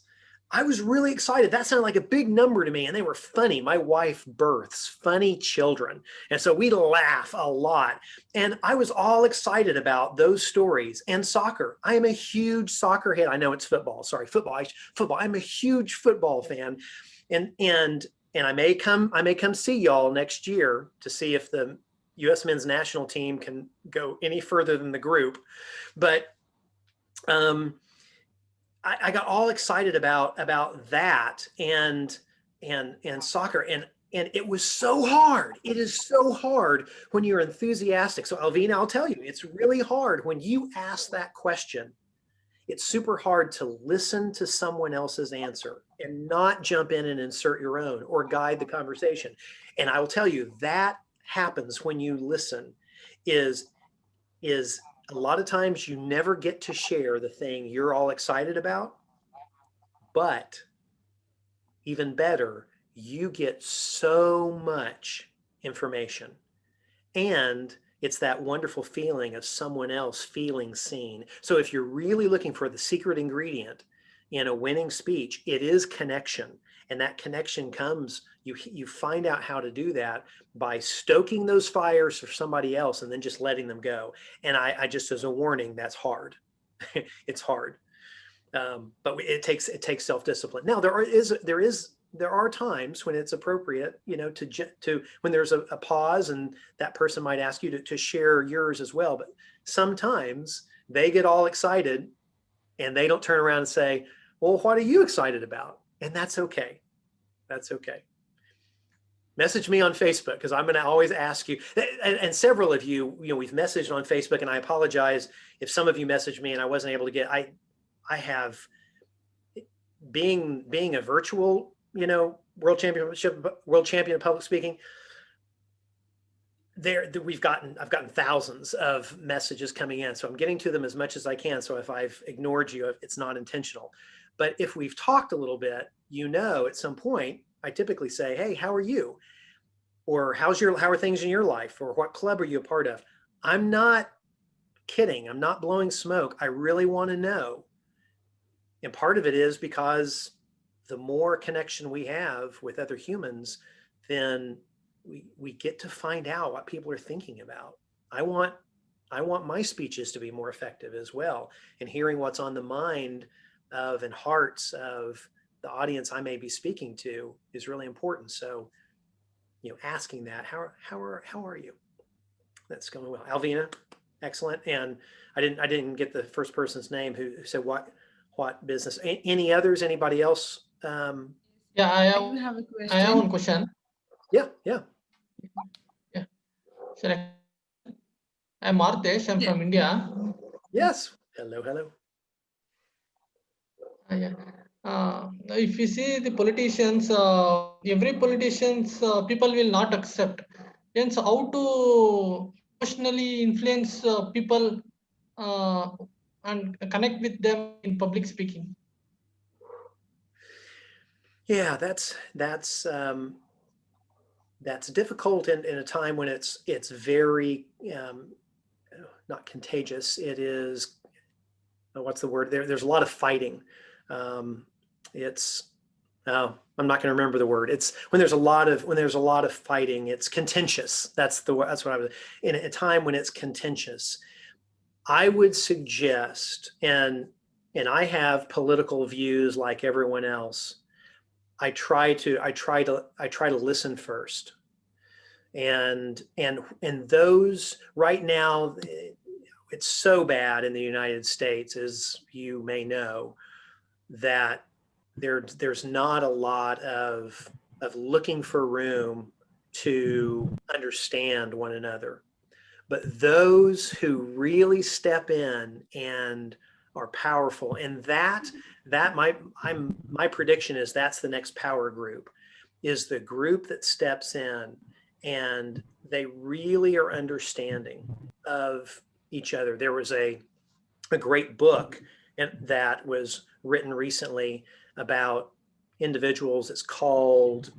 I was really excited. That sounded like a big number to me, and they were funny. My wife births funny children, and so we laugh a lot. And I was all excited about those stories and soccer. I am a huge soccer head. I know it's football. Sorry, football. I'm a huge football fan, and I may come see y'all next year to see if the U.S. men's national team can go any further than the group, but. I got all excited about that and soccer, and it was so hard. It is so hard when you're enthusiastic. So Alvina, I'll tell you, it's really hard when you ask that question. It's super hard to listen to someone else's answer and not jump in and insert your own or guide the conversation. And I will tell you, that happens when you listen is a lot of times you never get to share the thing you're all excited about, but even better, you get so much information. And it's that wonderful feeling of someone else feeling seen. So if you're really looking for the secret ingredient in a winning speech, it is connection. And that connection comes, you find out how to do that by stoking those fires for somebody else and then just letting them go. And I just, as a warning, that's hard. It's hard. But it takes self-discipline. Now there are times when it's appropriate, to when there's a pause and that person might ask you to share yours as well. But sometimes they get all excited and they don't turn around and say, well, what are you excited about? And that's okay. That's okay. Message me on Facebook, because I'm going to always ask you, and several of you, we've messaged on Facebook, and I apologize if some of you messaged me and I wasn't able to get, being a virtual, world champion of public speaking, I've gotten thousands of messages coming in. So I'm getting to them as much as I can. So if I've ignored you, it's not intentional. But if we've talked a little bit, at some point, I typically say, hey, how are you? Or how are things in your life? Or what club are you a part of? I'm not kidding. I'm not blowing smoke. I really want to know. And part of it is because the more connection we have with other humans, then we get to find out what people are thinking about. I want my speeches to be more effective as well. And hearing what's on the mind of and hearts of the audience I may be speaking to is really important. So, asking that, how are you? That's going well. Alvina, excellent. And I didn't get the first person's name who said what business. Any others? Anybody else? Yeah, I have one question. Yeah. Yeah. I'm Martesh. I'm from India. Yes. Hello. If you see the politicians, every politicians, people will not accept. Hence, how to emotionally influence people and connect with them in public speaking? Yeah, that's difficult in a time when it's very not contagious. It is, what's the word there? There's a lot of fighting. I'm not going to remember the word. It's when there's a lot of fighting. It's contentious. That's what I was in a time when it's contentious. I would suggest, and I have political views like everyone else. I try to listen first, and those right now, it's so bad in the United States, as you may know, that there's not a lot of looking for room to understand one another. But those who really step in and are powerful, and my prediction is that's the next power group, is the group that steps in and they really are understanding of each other. There was a great book that was written recently about individuals. It's called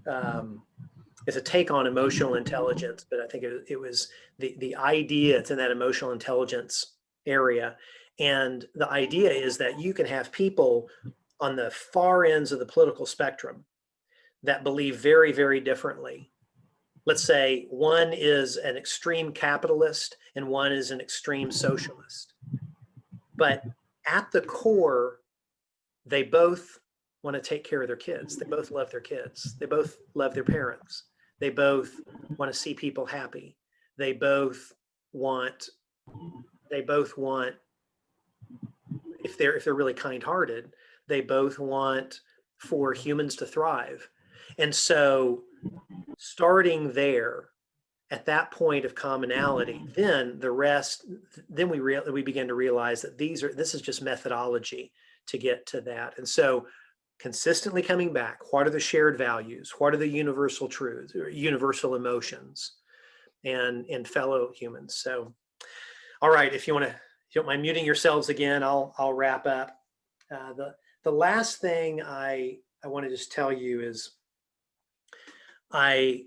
it's a take on emotional intelligence, but I think it was the idea, it's in that emotional intelligence area. And the idea is that you can have people on the far ends of the political spectrum that believe very, very differently. Let's say one is an extreme capitalist and one is an extreme socialist. But at the core, they both want to take care of their kids. They both love their kids. They both love their parents. They both want to see people happy. They both want, if they're really kind-hearted, they both want for humans to thrive. And so starting there, at that point of commonality, then the rest, then we begin to realize that this is just methodology to get to that. And so consistently coming back, what are the shared values? What are the universal truths or universal emotions and fellow humans? So, all right, if you don't mind muting yourselves again, I'll wrap up. The last thing I want to just tell you is my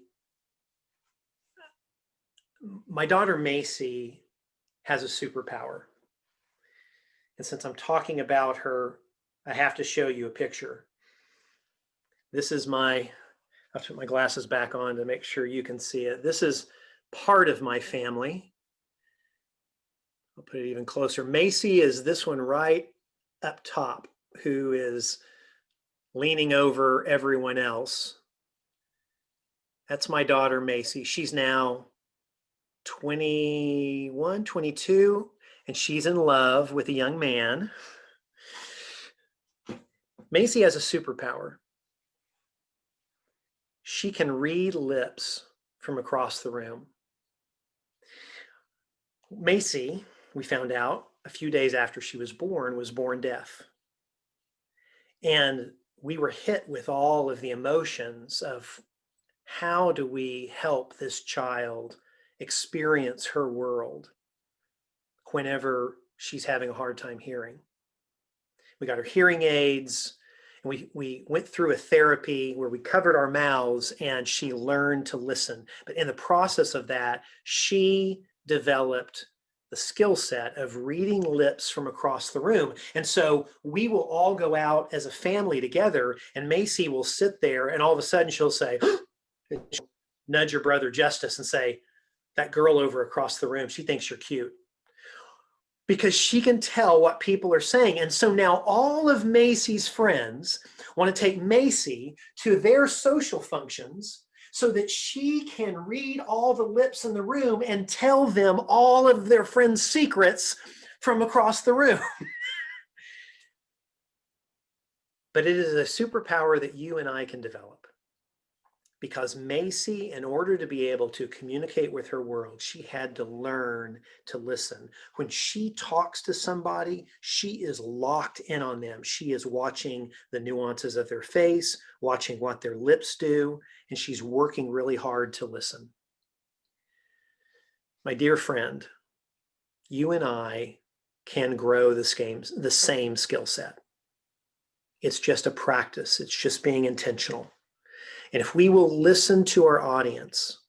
daughter Macy has a superpower. And since I'm talking about her, I have to show you a picture. This is I'll put my glasses back on to make sure you can see it. This is part of my family. I'll put it even closer. Macy is this one right up top, who is leaning over everyone else. That's my daughter, Macy. She's now 21, 22, and she's in love with a young man. Macy has a superpower. She can read lips from across the room. Macy, we found out a few days after she was born deaf. And we were hit with all of the emotions of how do we help this child experience her world whenever she's having a hard time hearing. We got her hearing aids, and we went through a therapy where we covered our mouths and she learned to listen. But in the process of that, she developed the skill set of reading lips from across the room. And so we will all go out as a family together, and Macy will sit there, and all of a sudden she'll say, she'll nudge her brother Justice and say, that girl over across the room, she thinks you're cute. Because she can tell what people are saying. And so now all of Macy's friends want to take Macy to their social functions so that she can read all the lips in the room and tell them all of their friends' secrets from across the room. But it is a superpower that you and I can develop. Because Macy, in order to be able to communicate with her world, she had to learn to listen. When she talks to somebody, she is locked in on them. She is watching the nuances of their face, watching what their lips do, and she's working really hard to listen. My dear friend, you and I can grow the same skill set. It's just a practice. It's just being intentional. And if we will listen to our audience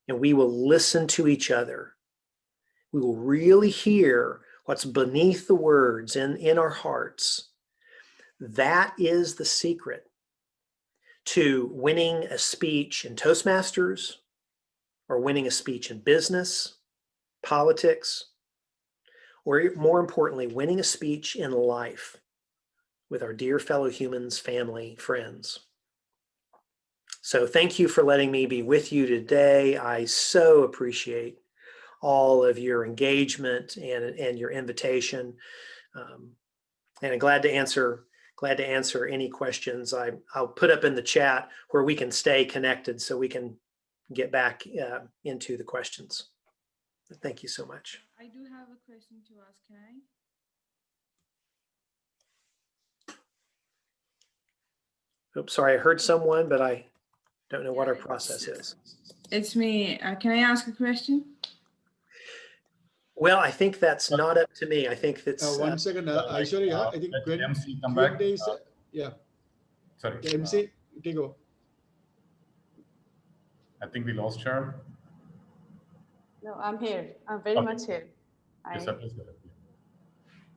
and we will listen to each other, we will really hear what's beneath the words in our hearts. That is the secret to winning a speech in Toastmasters, or winning a speech in business, politics, or more importantly, winning a speech in life with our dear fellow humans, family, friends. So thank you for letting me be with you today. I so appreciate all of your engagement and your invitation. And I'm glad to answer any questions. I'll put up in the chat where we can stay connected so we can get back into the questions. Thank you so much. I do have a question to ask, can I? Oops, sorry, I heard someone, but I don't know what our process is. It's me. Can I ask a question? Well, I think that's not up to me. I think that's... 1 second, Aishwarya, I think when MC come back. days, yeah. Sorry. Yeah, MC, take over. I think we lost her. No, I'm here. I'm very much here. Yes, sir, please go ahead.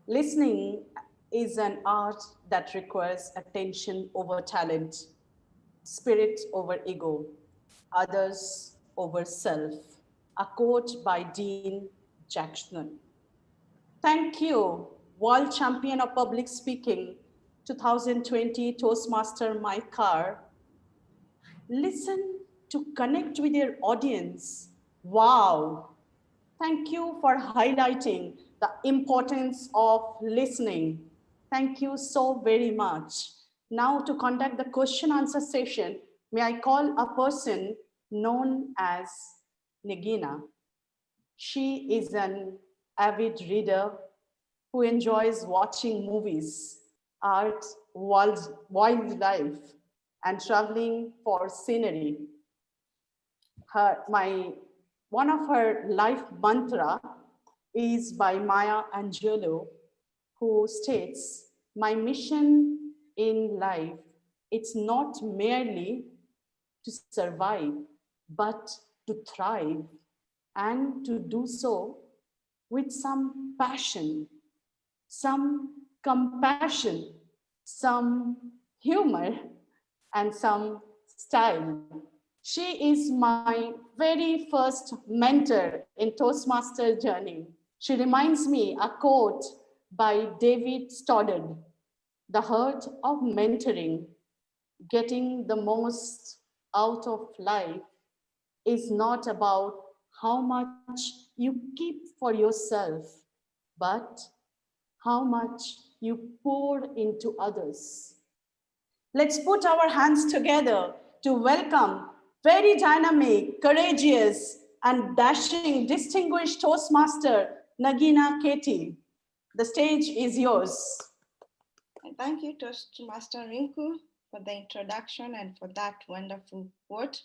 Listening is an art that requires attention over talent, spirit over ego, others over self. A quote by Dean Jackson. Thank you, World Champion of Public Speaking 2020 Toastmaster Mike Carr. Listen to connect with your audience. Wow. Thank you for highlighting the importance of listening. Thank you so very much. Now to conduct the question answer session, may I call a person known as Nagina. She is an avid reader who enjoys watching movies, art, wildlife, and traveling for scenery. One of her life mantra is by Maya Angelou, who states, my mission in life, it's not merely to survive, but to thrive, and to do so with some passion, some compassion, some humor, and some style. She is my very first mentor in Toastmaster journey. She reminds me a quote by David Stoddard, the heart of mentoring, getting the most out of life is not about how much you keep for yourself, but how much you pour into others. Let's put our hands together to welcome very dynamic, courageous, and dashing distinguished Toastmaster, Nagina Katie. The stage is yours. And thank you, Toastmaster Rinku, for the introduction and for that wonderful quote.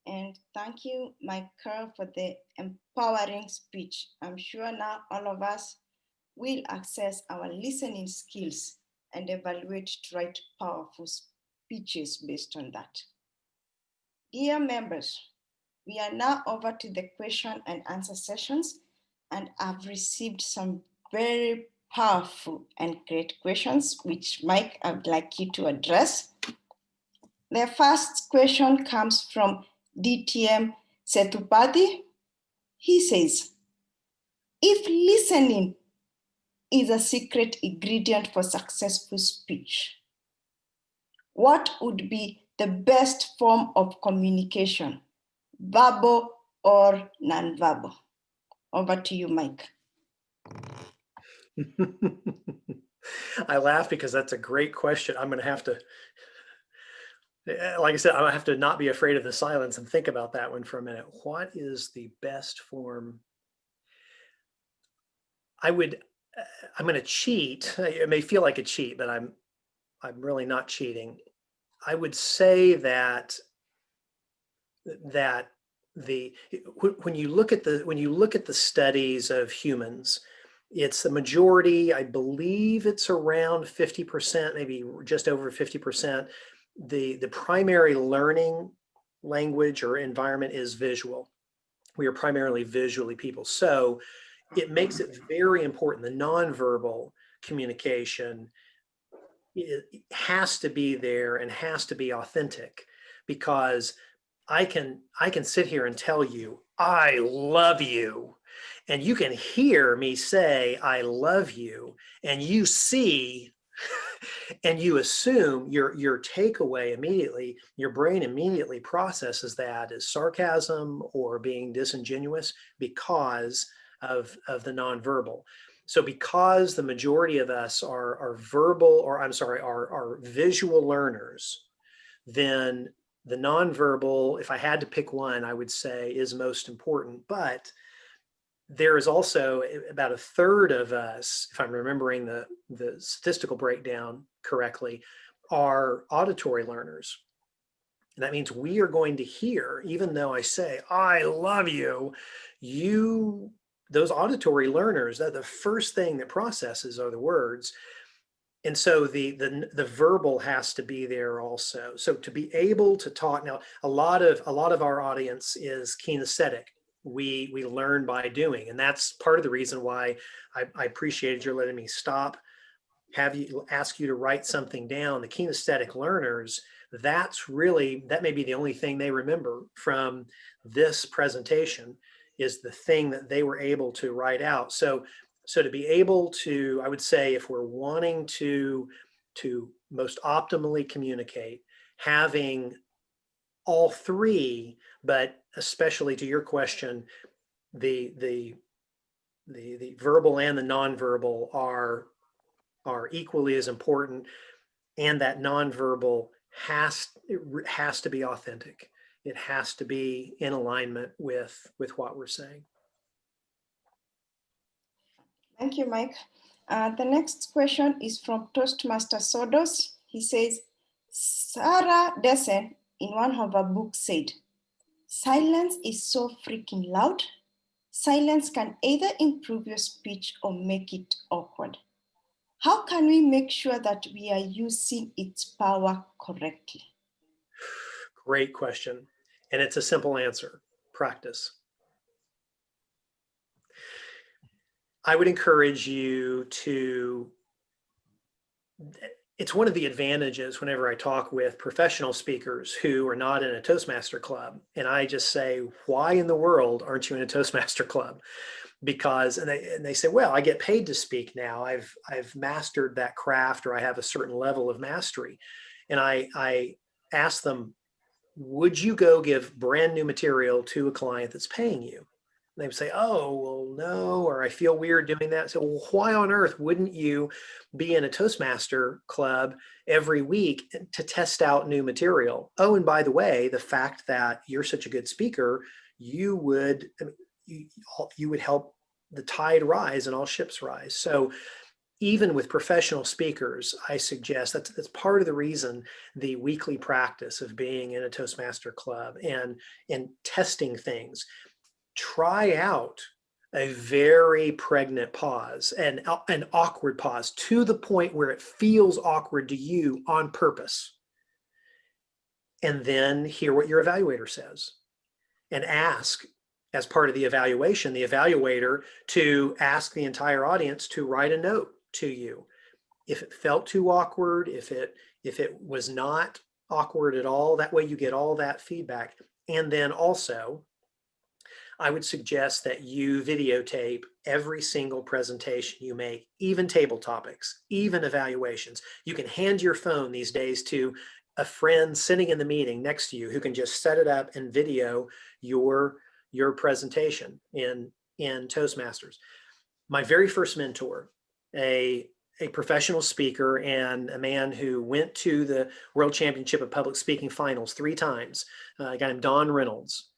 And thank you, Mike Carr, for the empowering speech. I'm sure now all of us will access our listening skills and evaluate to write powerful speeches based on that. Dear members, we are now over to the question and answer sessions, and I've received some very powerful and great questions, which Mike, I would like you to address. The first question comes from DTM Setupati. He says, if listening is a secret ingredient for successful speech, what would be the best form of communication, verbal or nonverbal? Over to you, Mike. I laugh because that's a great question. I'm going to have to, like I said, I'm going to have to not be afraid of the silence and think about that one for a minute. What is the best form? I'm going to cheat. It may feel like a cheat, but I'm really not cheating. I would say that when you look at the studies of humans, it's the majority, I believe it's around 50%, maybe just over 50%. The primary learning language or environment is visual. We are primarily visually people. So it makes it very important. The nonverbal communication, it has to be there and has to be authentic, because I can sit here and tell you, I love you. And you can hear me say, I love you. And you see, and you assume your takeaway immediately, your brain immediately processes that as sarcasm or being disingenuous because of the nonverbal. So because the majority of us are visual learners, then the nonverbal, if I had to pick one, I would say is most important. But there is also about a third of us, if I'm remembering the statistical breakdown correctly, are auditory learners. And that means we are going to hear, even though I say, I love you, those auditory learners, that the first thing that processes are the words. And so the verbal has to be there also. So to be able to talk, now a lot of our audience is kinesthetic. We learn by doing, and that's part of the reason why I appreciated your letting me stop, ask you to write something down. The kinesthetic learners, that may be the only thing they remember from this presentation, is the thing that they were able to write out. So to be able to, I would say, if we're wanting to most optimally communicate, having all three, but especially to your question, the verbal and the nonverbal are equally as important, and that nonverbal has to be authentic. It has to be in alignment with what we're saying. Thank you, Mike. The next question is from Toastmaster Sodos. He says, Sarah Dessen in one of her books said, silence is so freaking loud. Silence can either improve your speech or make it awkward. How can we make sure that we are using its power correctly? Great question. And it's a simple answer: practice. I would encourage you to, it's one of the advantages whenever I talk with professional speakers who are not in a Toastmaster club, and I just say, why in the world aren't you in a Toastmaster club? Because, and they say, well, I get paid to speak now. I've mastered that craft, or I have a certain level of mastery. And I ask them, would you go give brand new material to a client that's paying you? And they would say, oh, well, no, or I feel weird doing that. So well, why on earth wouldn't you be in a Toastmaster club every week to test out new material? Oh, and by the way, the fact that you're such a good speaker, you would help the tide rise and all ships rise. So even with professional speakers, I suggest that's part of the reason the weekly practice of being in a Toastmaster club and testing things. Try out a very pregnant pause and an awkward pause to the point where it feels awkward to you on purpose. And then hear what your evaluator says and ask, as part of the evaluation, the evaluator to ask the entire audience to write a note to you. If it felt too awkward, if it was not awkward at all, that way you get all that feedback. And then also, I would suggest that you videotape every single presentation you make, even table topics, even evaluations. You can hand your phone these days to a friend sitting in the meeting next to you who can just set it up and video your presentation in Toastmasters. My very first mentor, a professional speaker and a man who went to the World Championship of Public Speaking finals 3 times, a guy named Don Reynolds,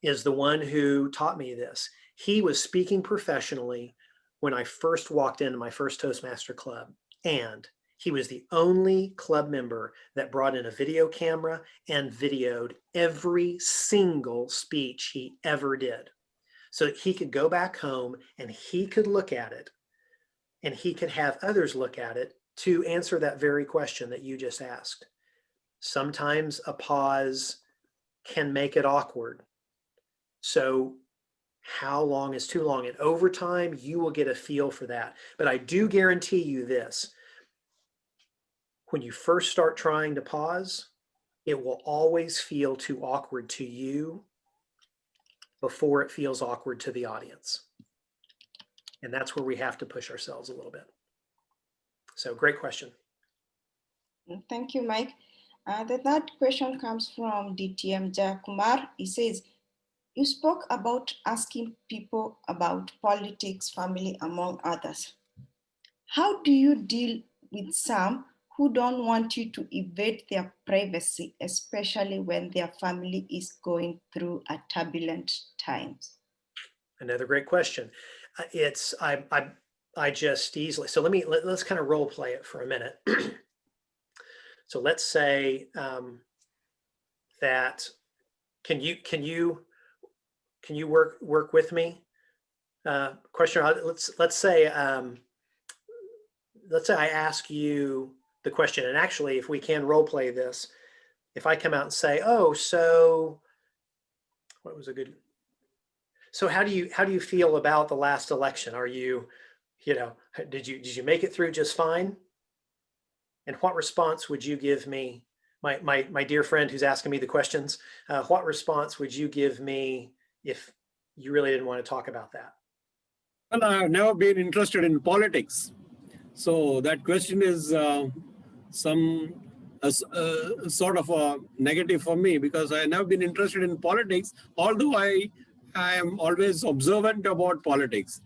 is the one who taught me this. He was speaking professionally when I first walked into my first Toastmaster club, and he was the only club member that brought in a video camera and videoed every single speech he ever did, so that he could go back home and he could look at it and he could have others look at it to answer that very question that you just asked. Sometimes a pause can make it awkward. So how long is too long? And over time, you will get a feel for that. But I do guarantee you this. When you first start trying to pause, it will always feel too awkward to you before it feels awkward to the audience. And that's where we have to push ourselves a little bit. So great question. Thank you, Mike. The third question comes from DTM Jayakumar. He says, you spoke about asking people about politics, family, among others. How do you deal with some who don't want you to invade their privacy, especially when their family is going through a turbulent times? Another great question. I just easily, so let's kind of role play it for a minute. So let's say that, can you work with me? Question. Let's say I ask you the question, and actually, if we can role play this, if I come out and say, "Oh, so what was a good? So how do you feel about the last election? Are you did you make it through just fine? And what response would you give me, my dear friend who's asking me the questions? What response would you give me if you really didn't want to talk about that?" Well, I've never been interested in politics, so that question is some sort of a negative for me, because I have never been interested in politics, although I am always observant about politics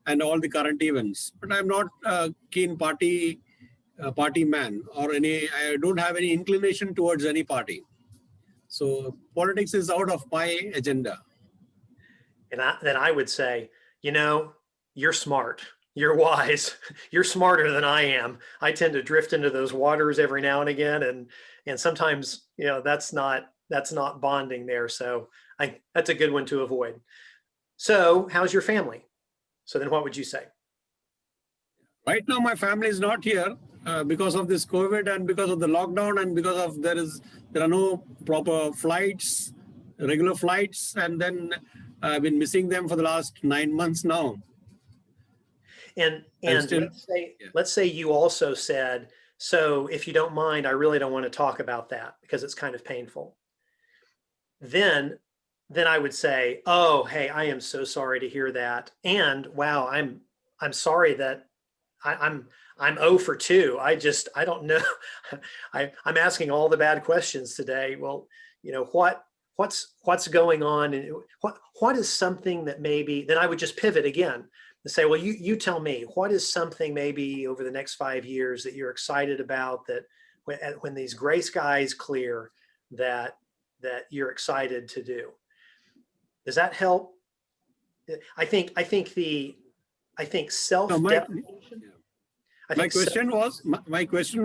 and all the current events. But I'm not a keen party man, or I don't have any inclination towards any party. So politics is out of my agenda. And then I would say, you're smart, you're wise, you're smarter than I am. I tend to drift into those waters every now and again, and sometimes that's not bonding there. So that's a good one to avoid. So how's your family? So then what would you say? Right now, my family is not here because of this COVID and because of the lockdown, and because of there are no proper flights, regular flights, and then I've been missing them for the last 9 months now. And let's say you also said, so if you don't mind, I really don't want to talk about that because it's kind of painful. Then I would say, oh, hey, I am so sorry to hear that. And wow, I'm sorry that I'm 0 for 2. I don't know. I'm asking all the bad questions today. Well, what's going on, and what is something that maybe, then I would just pivot again and say, well, you tell me, what is something maybe over the next 5 years that you're excited about, that when these gray skies clear, that you're excited to do? Does that help? I think self-definition. My question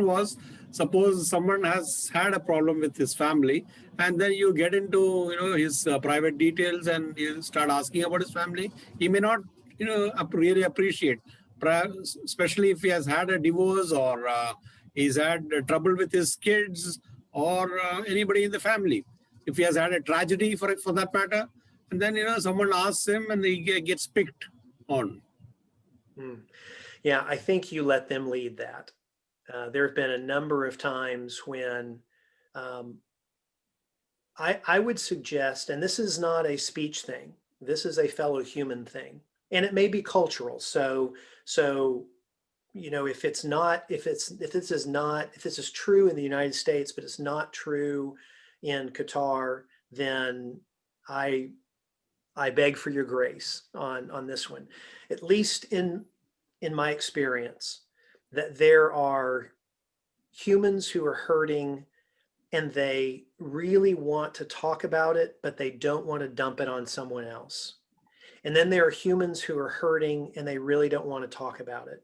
was, suppose someone has had a problem with his family, and then you get into his private details, and you start asking about his family. He may not really appreciate, especially if he has had a divorce, or he's had trouble with his kids, or anybody in the family. If he has had a tragedy, for that matter, and then someone asks him, and he gets picked on. Yeah, I think you let them lead that. There have been a number of times when I would suggest, and this is not a speech thing, this is a fellow human thing, and it may be cultural. So if this is true in the United States, but it's not true in Qatar, then I beg for your grace on this one. At least in my experience, that there are humans who are hurting and they really want to talk about it, but they don't want to dump it on someone else. And then there are humans who are hurting and they really don't want to talk about it.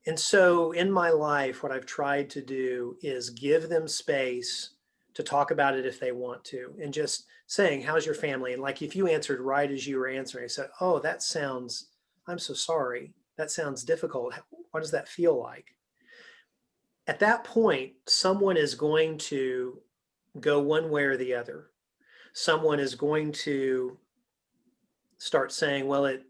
And so in my life, what I've tried to do is give them space to talk about it if they want to, and just saying, how's your family? And like, if you answered right as you were answering, I said, oh, I'm so sorry. That sounds difficult. What does that feel like? At that point, someone is going to go one way or the other. Someone is going to start saying, well, it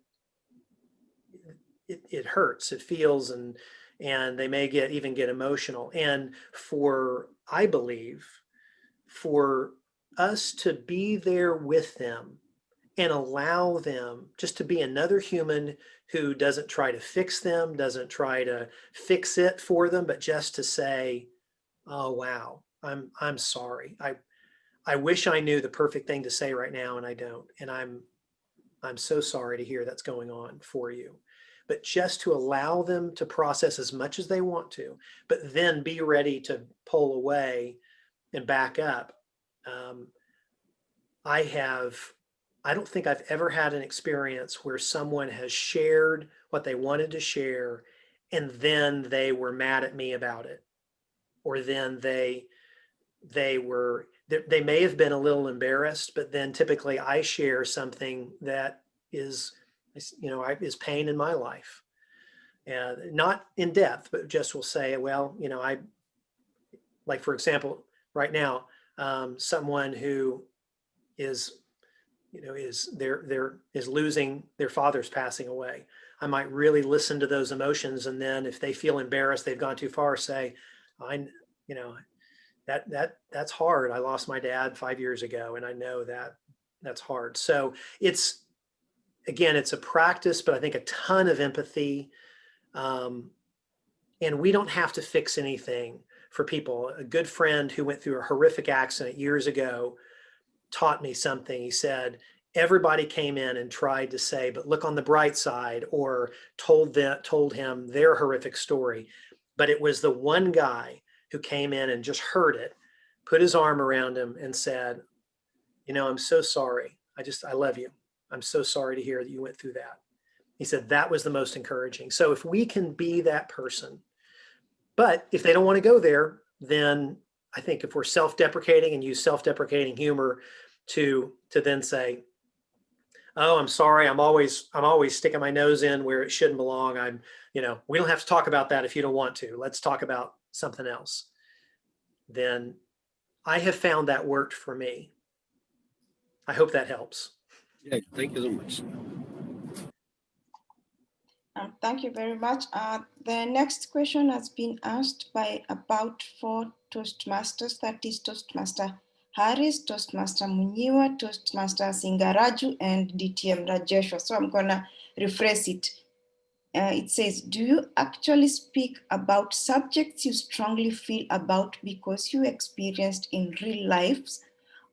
hurts, it feels, and they may even get emotional. And I believe, for us to be there with them and allow them just to be another human who doesn't try to fix them, doesn't try to fix it for them, but just to say, oh, wow, I'm sorry. I wish I knew the perfect thing to say right now, and I don't. And I'm so sorry to hear that's going on for you. But just to allow them to process as much as they want to, but then be ready to pull away and back up. I don't think I've ever had an experience where someone has shared what they wanted to share, and then they were mad at me about it, or then they may have been a little embarrassed, but then typically I share something that is pain in my life, and not in depth, but just will say, well, like, for example, right now, someone who is losing their father's passing away. I might really listen to those emotions, and then if they feel embarrassed, they've gone too far, say, that's hard. I lost my dad 5 years ago, and I know that's hard. So it's a practice, but I think a ton of empathy. And we don't have to fix anything for people. A good friend who went through a horrific accident years ago taught me something. He said, everybody came in and tried to say, but look on the bright side, or told him their horrific story. But it was the one guy who came in and just heard it, put his arm around him and said, I'm so sorry. I love you. I'm so sorry to hear that you went through that. He said that was the most encouraging. So if we can be that person, but if they don't want to go there, then I think if we're self-deprecating and use self-deprecating humor to then say, oh, I'm sorry, I'm always sticking my nose in where it shouldn't belong. We don't have to talk about that if you don't want to. Let's talk about something else. Then I have found that worked for me. I hope that helps. Yeah, thank you so much. Thank you very much. The next question has been asked by about 4 Toastmasters, that is Toastmaster Harris, Toastmaster Munyiwa, Toastmaster Singaraju, and DTM Rajeshwa. So I'm gonna rephrase it. It says, do you actually speak about subjects you strongly feel about because you experienced in real lives,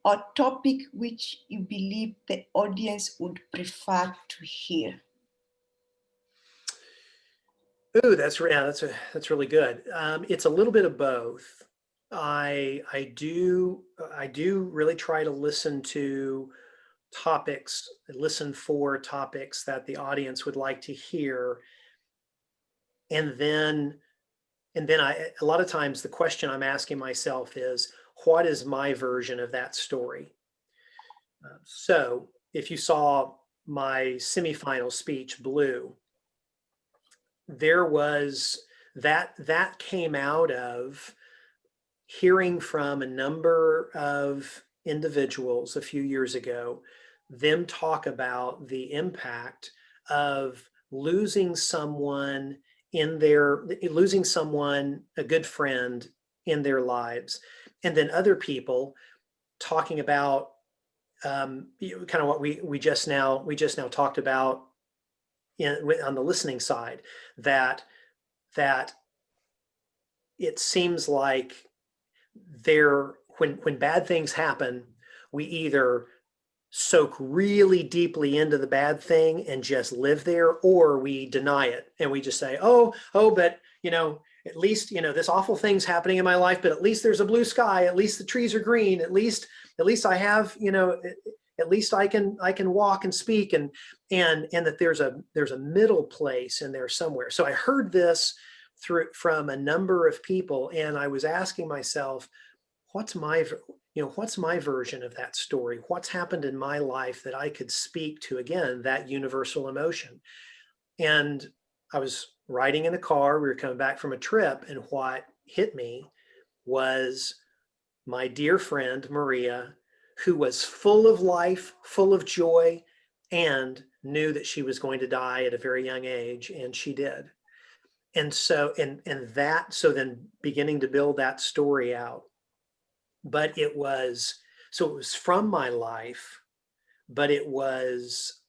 or topic which you believe the audience would prefer to hear? Ooh, that's really good. It's a little bit of both. I do really try to listen for topics that the audience would like to hear. And then a lot of times the question I'm asking myself is, what is my version of that story? So if you saw my semifinal speech, Blue, there was that came out of hearing from a number of individuals a few years ago, them talk about the impact of losing someone, a good friend in their lives. And then other people talking about kind of what we just now talked about on the listening side, that it seems like when bad things happen, we either soak really deeply into the bad thing and just live there, or we deny it and we just say, oh, but at least this awful thing's happening in my life, but at least there's a blue sky, at least the trees are green, at least I have, at least I can walk and speak, and that there's a middle place in there somewhere. So I heard this from a number of people, and I was asking myself, what's my version of that story? What's happened in my life that I could speak to, again, that universal emotion? And I was riding in a car, we were coming back from a trip, and what hit me was my dear friend, Maria, who was full of life, full of joy, and knew that she was going to die at a very young age, and she did. And so, so then beginning to build that story out. But it was from my life, but it was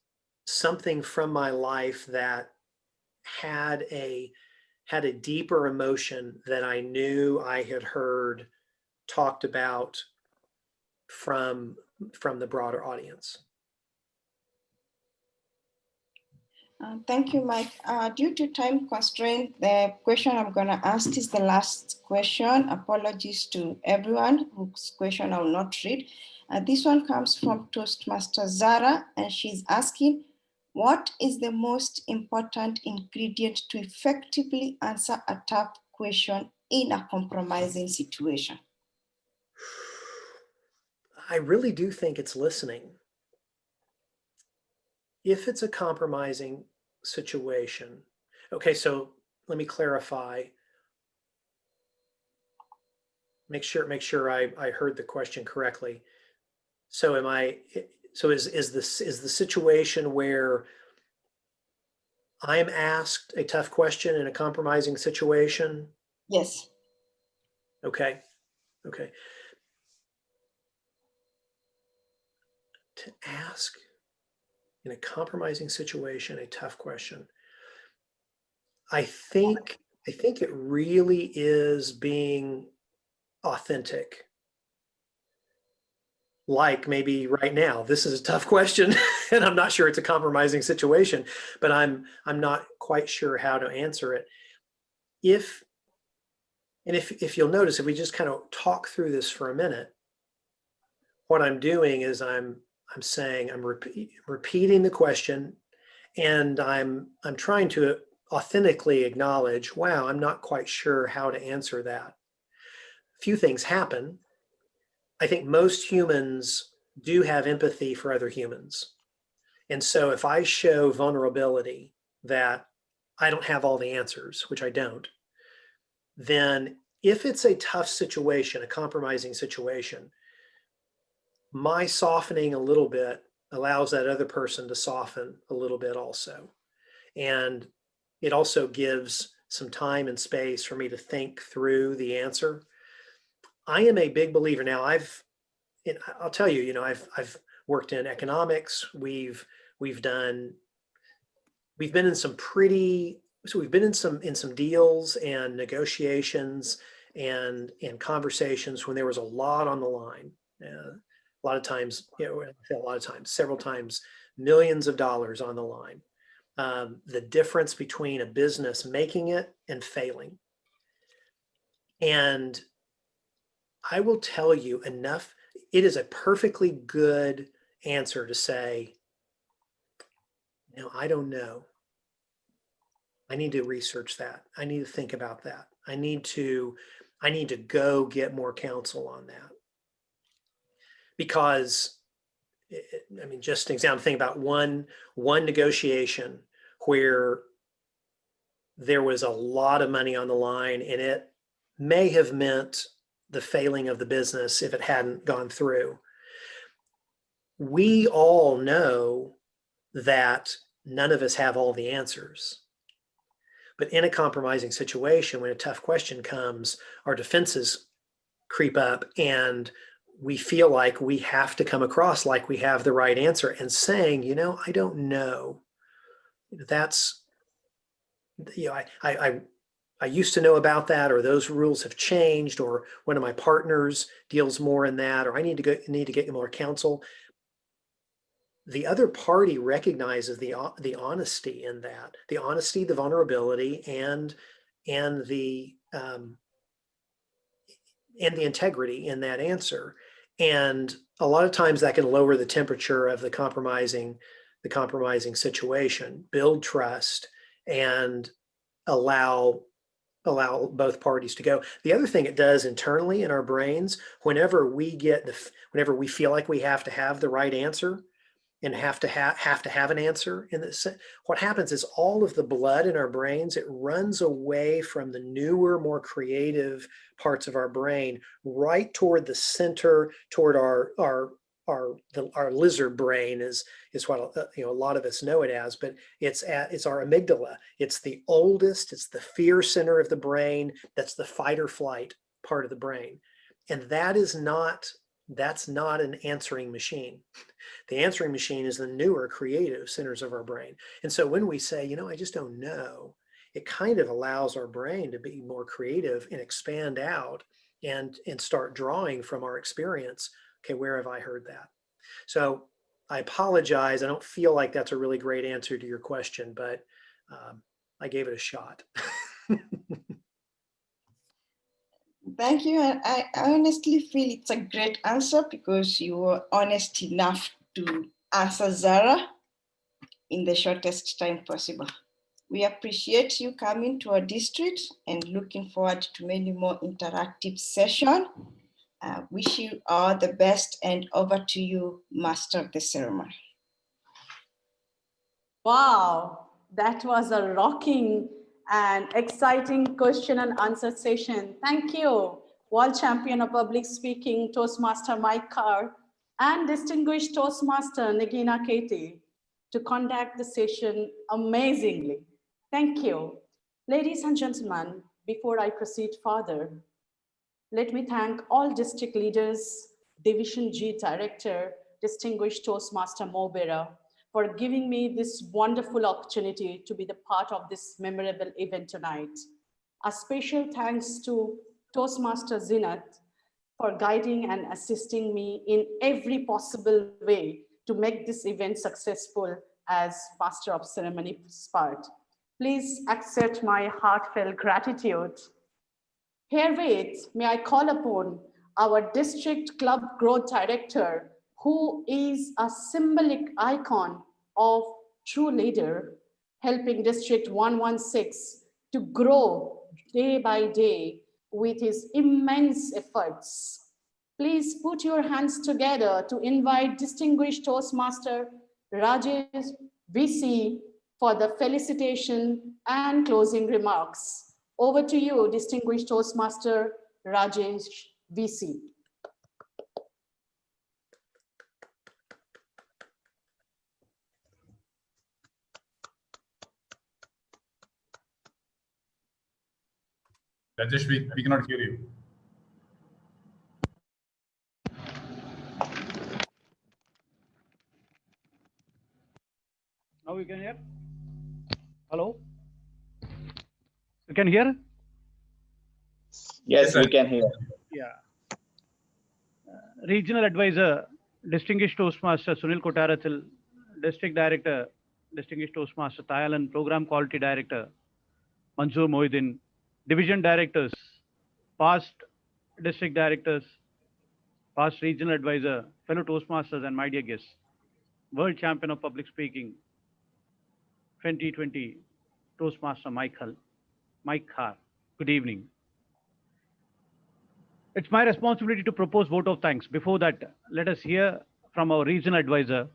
something from my life that had a deeper emotion that I knew I had heard talked about from the broader audience. Thank you, Mike. Due to time constraint, the question I'm going to ask is the last question. Apologies to everyone whose question I will not read. This one comes from Toastmaster Zara, and she's asking, what is the most important ingredient to effectively answer a tough question in a compromising situation? I really do think it's listening. If it's a compromising situation, okay, so let me clarify. Make sure I heard the question correctly. So is the situation where I'm asked a tough question in a compromising situation? Yes. Okay. To ask in a compromising situation a tough question. I think it really is being authentic. Like maybe right now, this is a tough question and I'm not sure it's a compromising situation, but I'm not quite sure how to answer it. If you'll notice, if we just kind of talk through this for a minute, what I'm doing is I'm saying, I'm repeating the question, and I'm trying to authentically acknowledge, wow, I'm not quite sure how to answer that. A few things happen. I think most humans do have empathy for other humans. And so if I show vulnerability, that I don't have all the answers, which I don't, then if it's a tough situation, a compromising situation, my softening a little bit allows that other person to soften a little bit also. And it also gives some time and space for me to think through the answer. I am a big believer. Now I'll tell you, I've worked in economics. We've been in some deals and negotiations and conversations when there was a lot on the line. A lot of times, several times, millions of dollars on the line. The difference between a business making it and failing. And I will tell you enough, it is a perfectly good answer to say, I don't know. I need to research that. I need to think about that. I need to go get more counsel on that. Because, I mean, just an example, think about one negotiation where there was a lot of money on the line, and it may have meant the failing of the business if it hadn't gone through. We all know that none of us have all the answers. But in a compromising situation, when a tough question comes, our defenses creep up and we feel like we have to come across like we have the right answer, and saying, you know, I don't know. That's, you know, I used to know about that, or those rules have changed, or one of my partners deals more in that, or I need to get more counsel. The other party recognizes the honesty in that, the honesty, the vulnerability, and the integrity in that answer. And a lot of times that can lower the temperature of the compromising situation, build trust, and allow both parties to go. The other thing it does internally in our brains, whenever we feel like we have to have the right answer and have to have an answer in this, what happens is all of the blood in our brains, it runs away from the newer, more creative parts of our brain right toward the center, toward our lizard brain is what, you know, a lot of us know it as, but it's our amygdala. It's the oldest, it's the fear center of the brain. That's the fight or flight part of the brain. And that's not an answering machine. The answering machine is the newer creative centers of our brain. And so when we say, you know, I just don't know, it kind of allows our brain to be more creative and expand out and start drawing from our experience. Okay, where have I heard that? So I apologize. I don't feel like that's a really great answer to your question, but I gave it a shot. Thank you. And I honestly feel it's a great answer because you were honest enough to answer Zara in the shortest time possible. We appreciate you coming to our district and looking forward to many more interactive sessions. Wish you all the best, and over to you, Master of the Ceremony. Wow, that was a rocking and exciting question and answer session. Thank you, World Champion of Public Speaking, Toastmaster Mike Carr, and distinguished Toastmaster Nagina Katie, to conduct the session amazingly. Thank you. Ladies and gentlemen, before I proceed further, let me thank all district leaders, Division G Director, distinguished Toastmaster Mobera, for giving me this wonderful opportunity to be the part of this memorable event tonight. A special thanks to Toastmaster Zinat for guiding and assisting me in every possible way to make this event successful as Master of Ceremony's part. Please accept my heartfelt gratitude. Herewith, may I call upon our District Club Growth Director, who is a symbolic icon of true leader, helping District 116 to grow day by day with his immense efforts. Please put your hands together to invite distinguished Toastmaster Rajesh VC for the felicitation and closing remarks. Over to you, distinguished Toastmaster Rajesh VC. Rajesh, we cannot hear you. Now you can hear? Hello? You can hear? Yes, we can hear. Yeah. Regional Advisor, Distinguished Toastmaster Sunil Kotarathil, District Director, Distinguished Toastmaster Tayalan, Program Quality Director Manzoor Mohiddin, Division Directors, past District Directors, past Regional Advisor, fellow Toastmasters, and my dear guests, World Champion of Public Speaking 2020, Toastmaster Mike Carr. Good evening. It's my responsibility to propose vote of thanks. Before that, let us hear from our regional advisor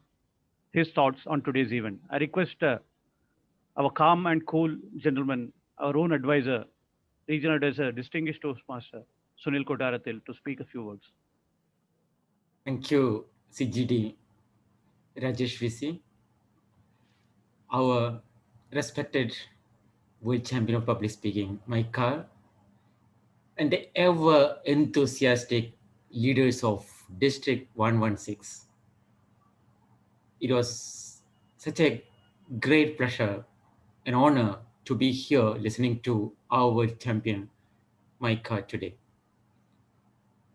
his thoughts on today's event. I request our calm and cool gentleman, our own advisor, regional advisor, distinguished Toastmaster Sunil Kotaratil, to speak a few words. Thank you, CGD Rajesh VC, our respected world champion of public speaking, Mike Carr, and the ever enthusiastic leaders of District 116. It was such a great pleasure and honor to be here listening to our world champion, Mike Carr, today.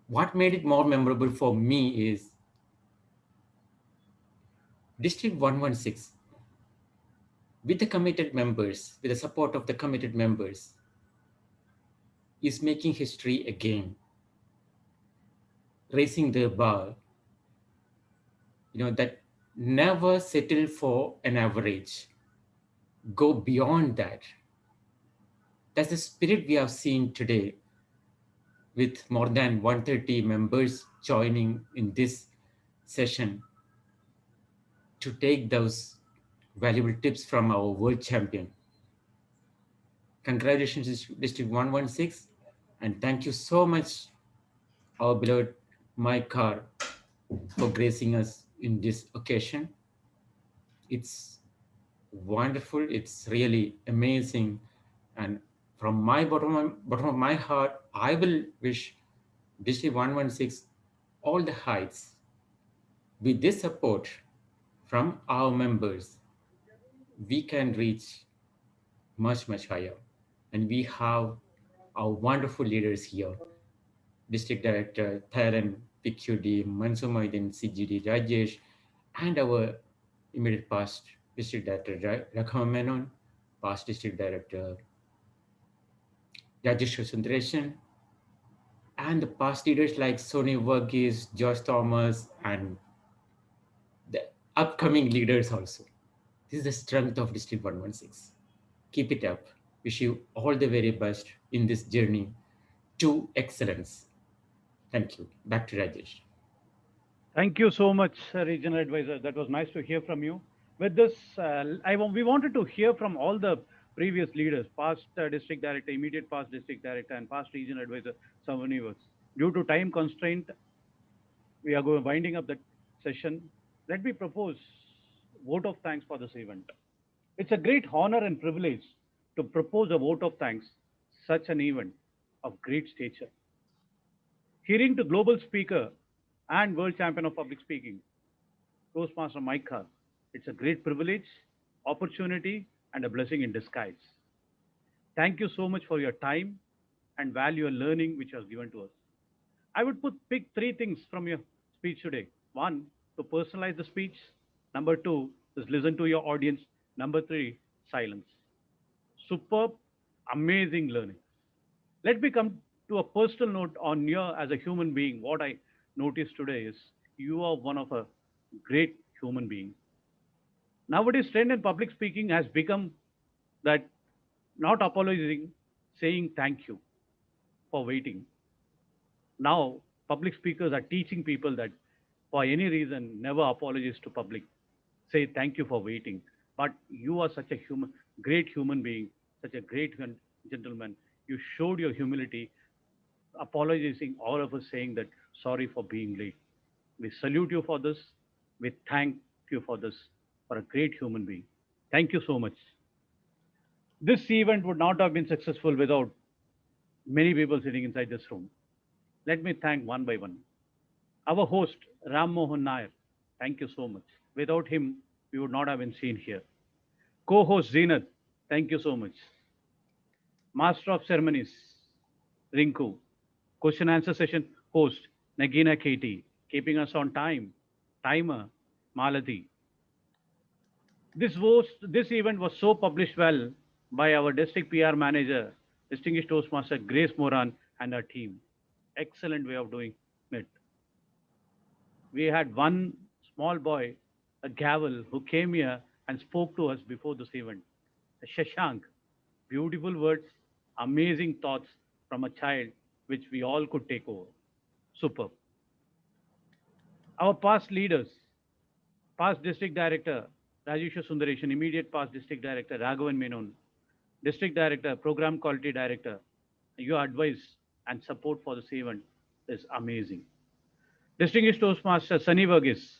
What made it more memorable for me is District 116, with the committed members, with the support of the committed members, is making history again, raising the bar, that never settle for an average, go beyond that. That's the spirit we have seen today, with more than 130 members joining in this session to take those valuable tips from our world champion. Congratulations, District 116, and thank you so much, our beloved Mike Carr, for gracing us in this occasion. It's wonderful. It's really amazing. And from my bottom of my heart, I will wish District 116 all the heights. With this support from our members, we can reach much, much higher. And we have our wonderful leaders here. District Director Thailand PQD, Mansoor Moidin, CGD Rajesh, and our immediate past District Director Rakhama Menon, past District Director Rajesh Sundaresan, and the past leaders like Sony Verghese, Josh Thomas, and the upcoming leaders also. This is the strength of District 116. Keep it up. Wish you all the very best in this journey to excellence. Thank you. Back to Rajesh. Thank you so much, Regional Advisor. That was nice to hear from you. With this, we wanted to hear from all the previous leaders, past District Director, immediate past District Director, and past Regional Advisor, Savani Works. Due to time constraint, we are winding up the session. Let me propose vote of thanks for this event. It's a great honor and privilege to propose a vote of thanks, such an event of great stature. Hearing to global speaker and world champion of public speaking, Toastmaster Mike Carr, it's a great privilege, opportunity, and a blessing in disguise. Thank you so much for your time and value and learning which was given to us. I would pick three things from your speech today. One, to personalize the speech. Number two is listen to your audience. Number three, silence. Superb, amazing learning. Let me come to a personal note on you as a human being. What I noticed today is you are one of a great human being. Nowadays, trend in public speaking has become that not apologizing, saying thank you for waiting. Now, public speakers are teaching people that for any reason, never apologize to public. Say thank you for waiting. But you are such a great human being, such a great gentleman. You showed your humility, apologizing, all of us saying that sorry for being late. We salute you for this. We thank you for this, for a great human being. Thank you so much. This event would not have been successful without many people sitting inside this room. Let me thank one by one. Our host, Ram Mohan Nair, thank you so much. Without him, we would not have been seen here. Co-host Zenat, thank you so much. Master of Ceremonies, Rinku. Question answer session host, Nagina Katie, keeping us on time. Timer, Malati. This event was so published well by our district PR manager, distinguished Toastmaster Grace Moran and her team. Excellent way of doing it. We had one small boy, a gavel, who came here and spoke to us before this event, Shashank. Beautiful words, amazing thoughts from a child, which we all could take over. Superb. Our past leaders, past district director Rajeshwar Sundaresan, immediate past district director Raghavan Menon, district director, program quality director, your advice and support for this event is amazing. Distinguished Toastmaster Sunny Verghese,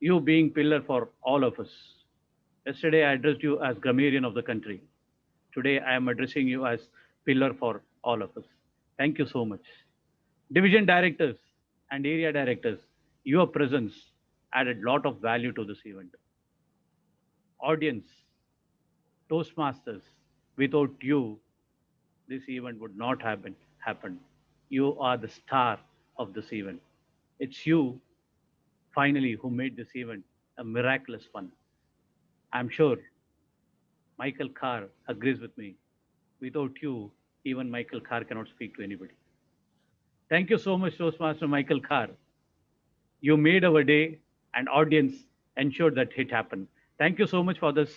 you being pillar for all of us. Yesterday I addressed you as grammarian of the country. Today I am addressing you as pillar for all of us. Thank you so much. Division directors and area directors, your presence added lot of value to this event. Audience, Toastmasters, without you, this event would not have happened. You are the star of this event. It's you, finally, who made this event a miraculous fun. I'm sure Michael Carr agrees with me. Without you, even Michael Carr cannot speak to anybody. Thank you so much, Toastmaster Michael Carr. You made our day, and audience ensured that it happened. Thank you so much for this.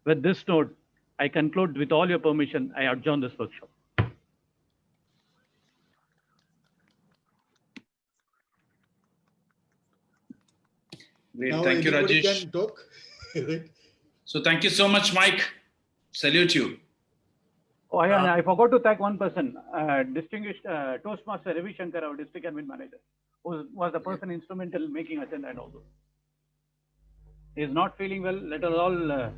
With this note, I conclude with all your permission, I adjourn this workshop. Great. Now Thank you, anybody Rajesh. can talk. Right? So thank you so much, Mike. Salute you. Oh, yeah, I forgot to thank one person, distinguished Toastmaster Ravi Shankar, our district admin manager, who was the person instrumental in making agenda and all those. He is not feeling well. Let us all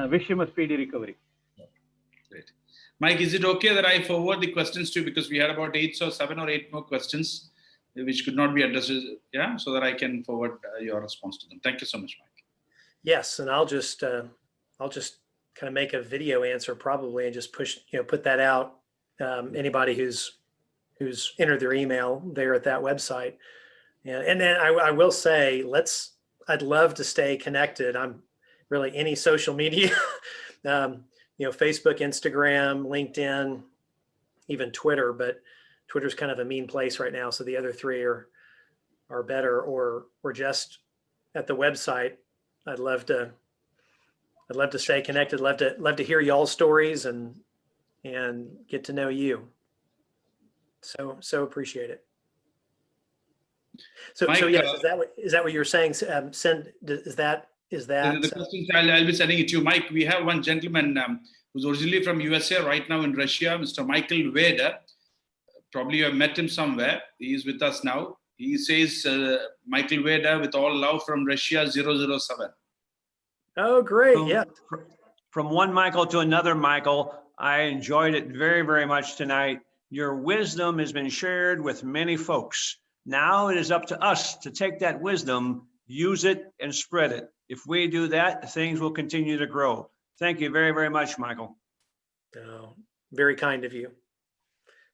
wish him a speedy recovery. Great. Mike, is it okay that I forward the questions to you, because we had about 7 or 8 more questions which could not be addressed, yeah, so that I can forward your response to them. Thank you so much, Mike. Yes, and I'll just kind of make a video answer probably and just push, put that out. Anybody who's entered their email there at that website. And then I will say, I'd love to stay connected. I'm really any social media, Facebook, Instagram, LinkedIn, even Twitter, but Twitter's kind of a mean place right now. So the other 3 are better, or just at the website. I'd love to stay connected. Love to hear y'all's stories and get to know you. So appreciate it. So Mike, yes, is that what you're saying? Is that the questions? I'll be sending it to you, Mike. We have one gentleman who's originally from USA, right now in Russia, Mr. Michael Veda. Probably you have met him somewhere. He is with us now. He says, Michael Veda, with all love from Russia, 007. Oh, great. Yeah. From one Michael to another Michael, I enjoyed it very, very much tonight. Your wisdom has been shared with many folks. Now it is up to us to take that wisdom, use it, and spread it. If we do that, things will continue to grow. Thank you very, very much, Michael. Oh, very kind of you.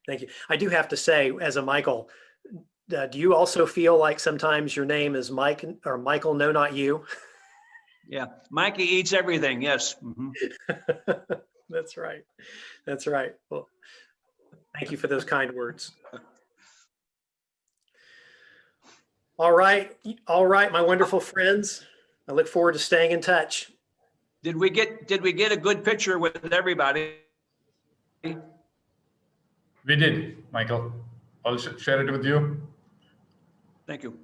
Thank you. I do have to say, as a Michael, do you also feel like sometimes your name is Mike or Michael? No, not you. Yeah, Mikey eats everything. Yes. Mm-hmm. That's right. That's right. Well, thank you for those kind words. All right, my wonderful friends. I look forward to staying in touch. Did we get a good picture with everybody? We did, Michael. I'll share it with you. Thank you.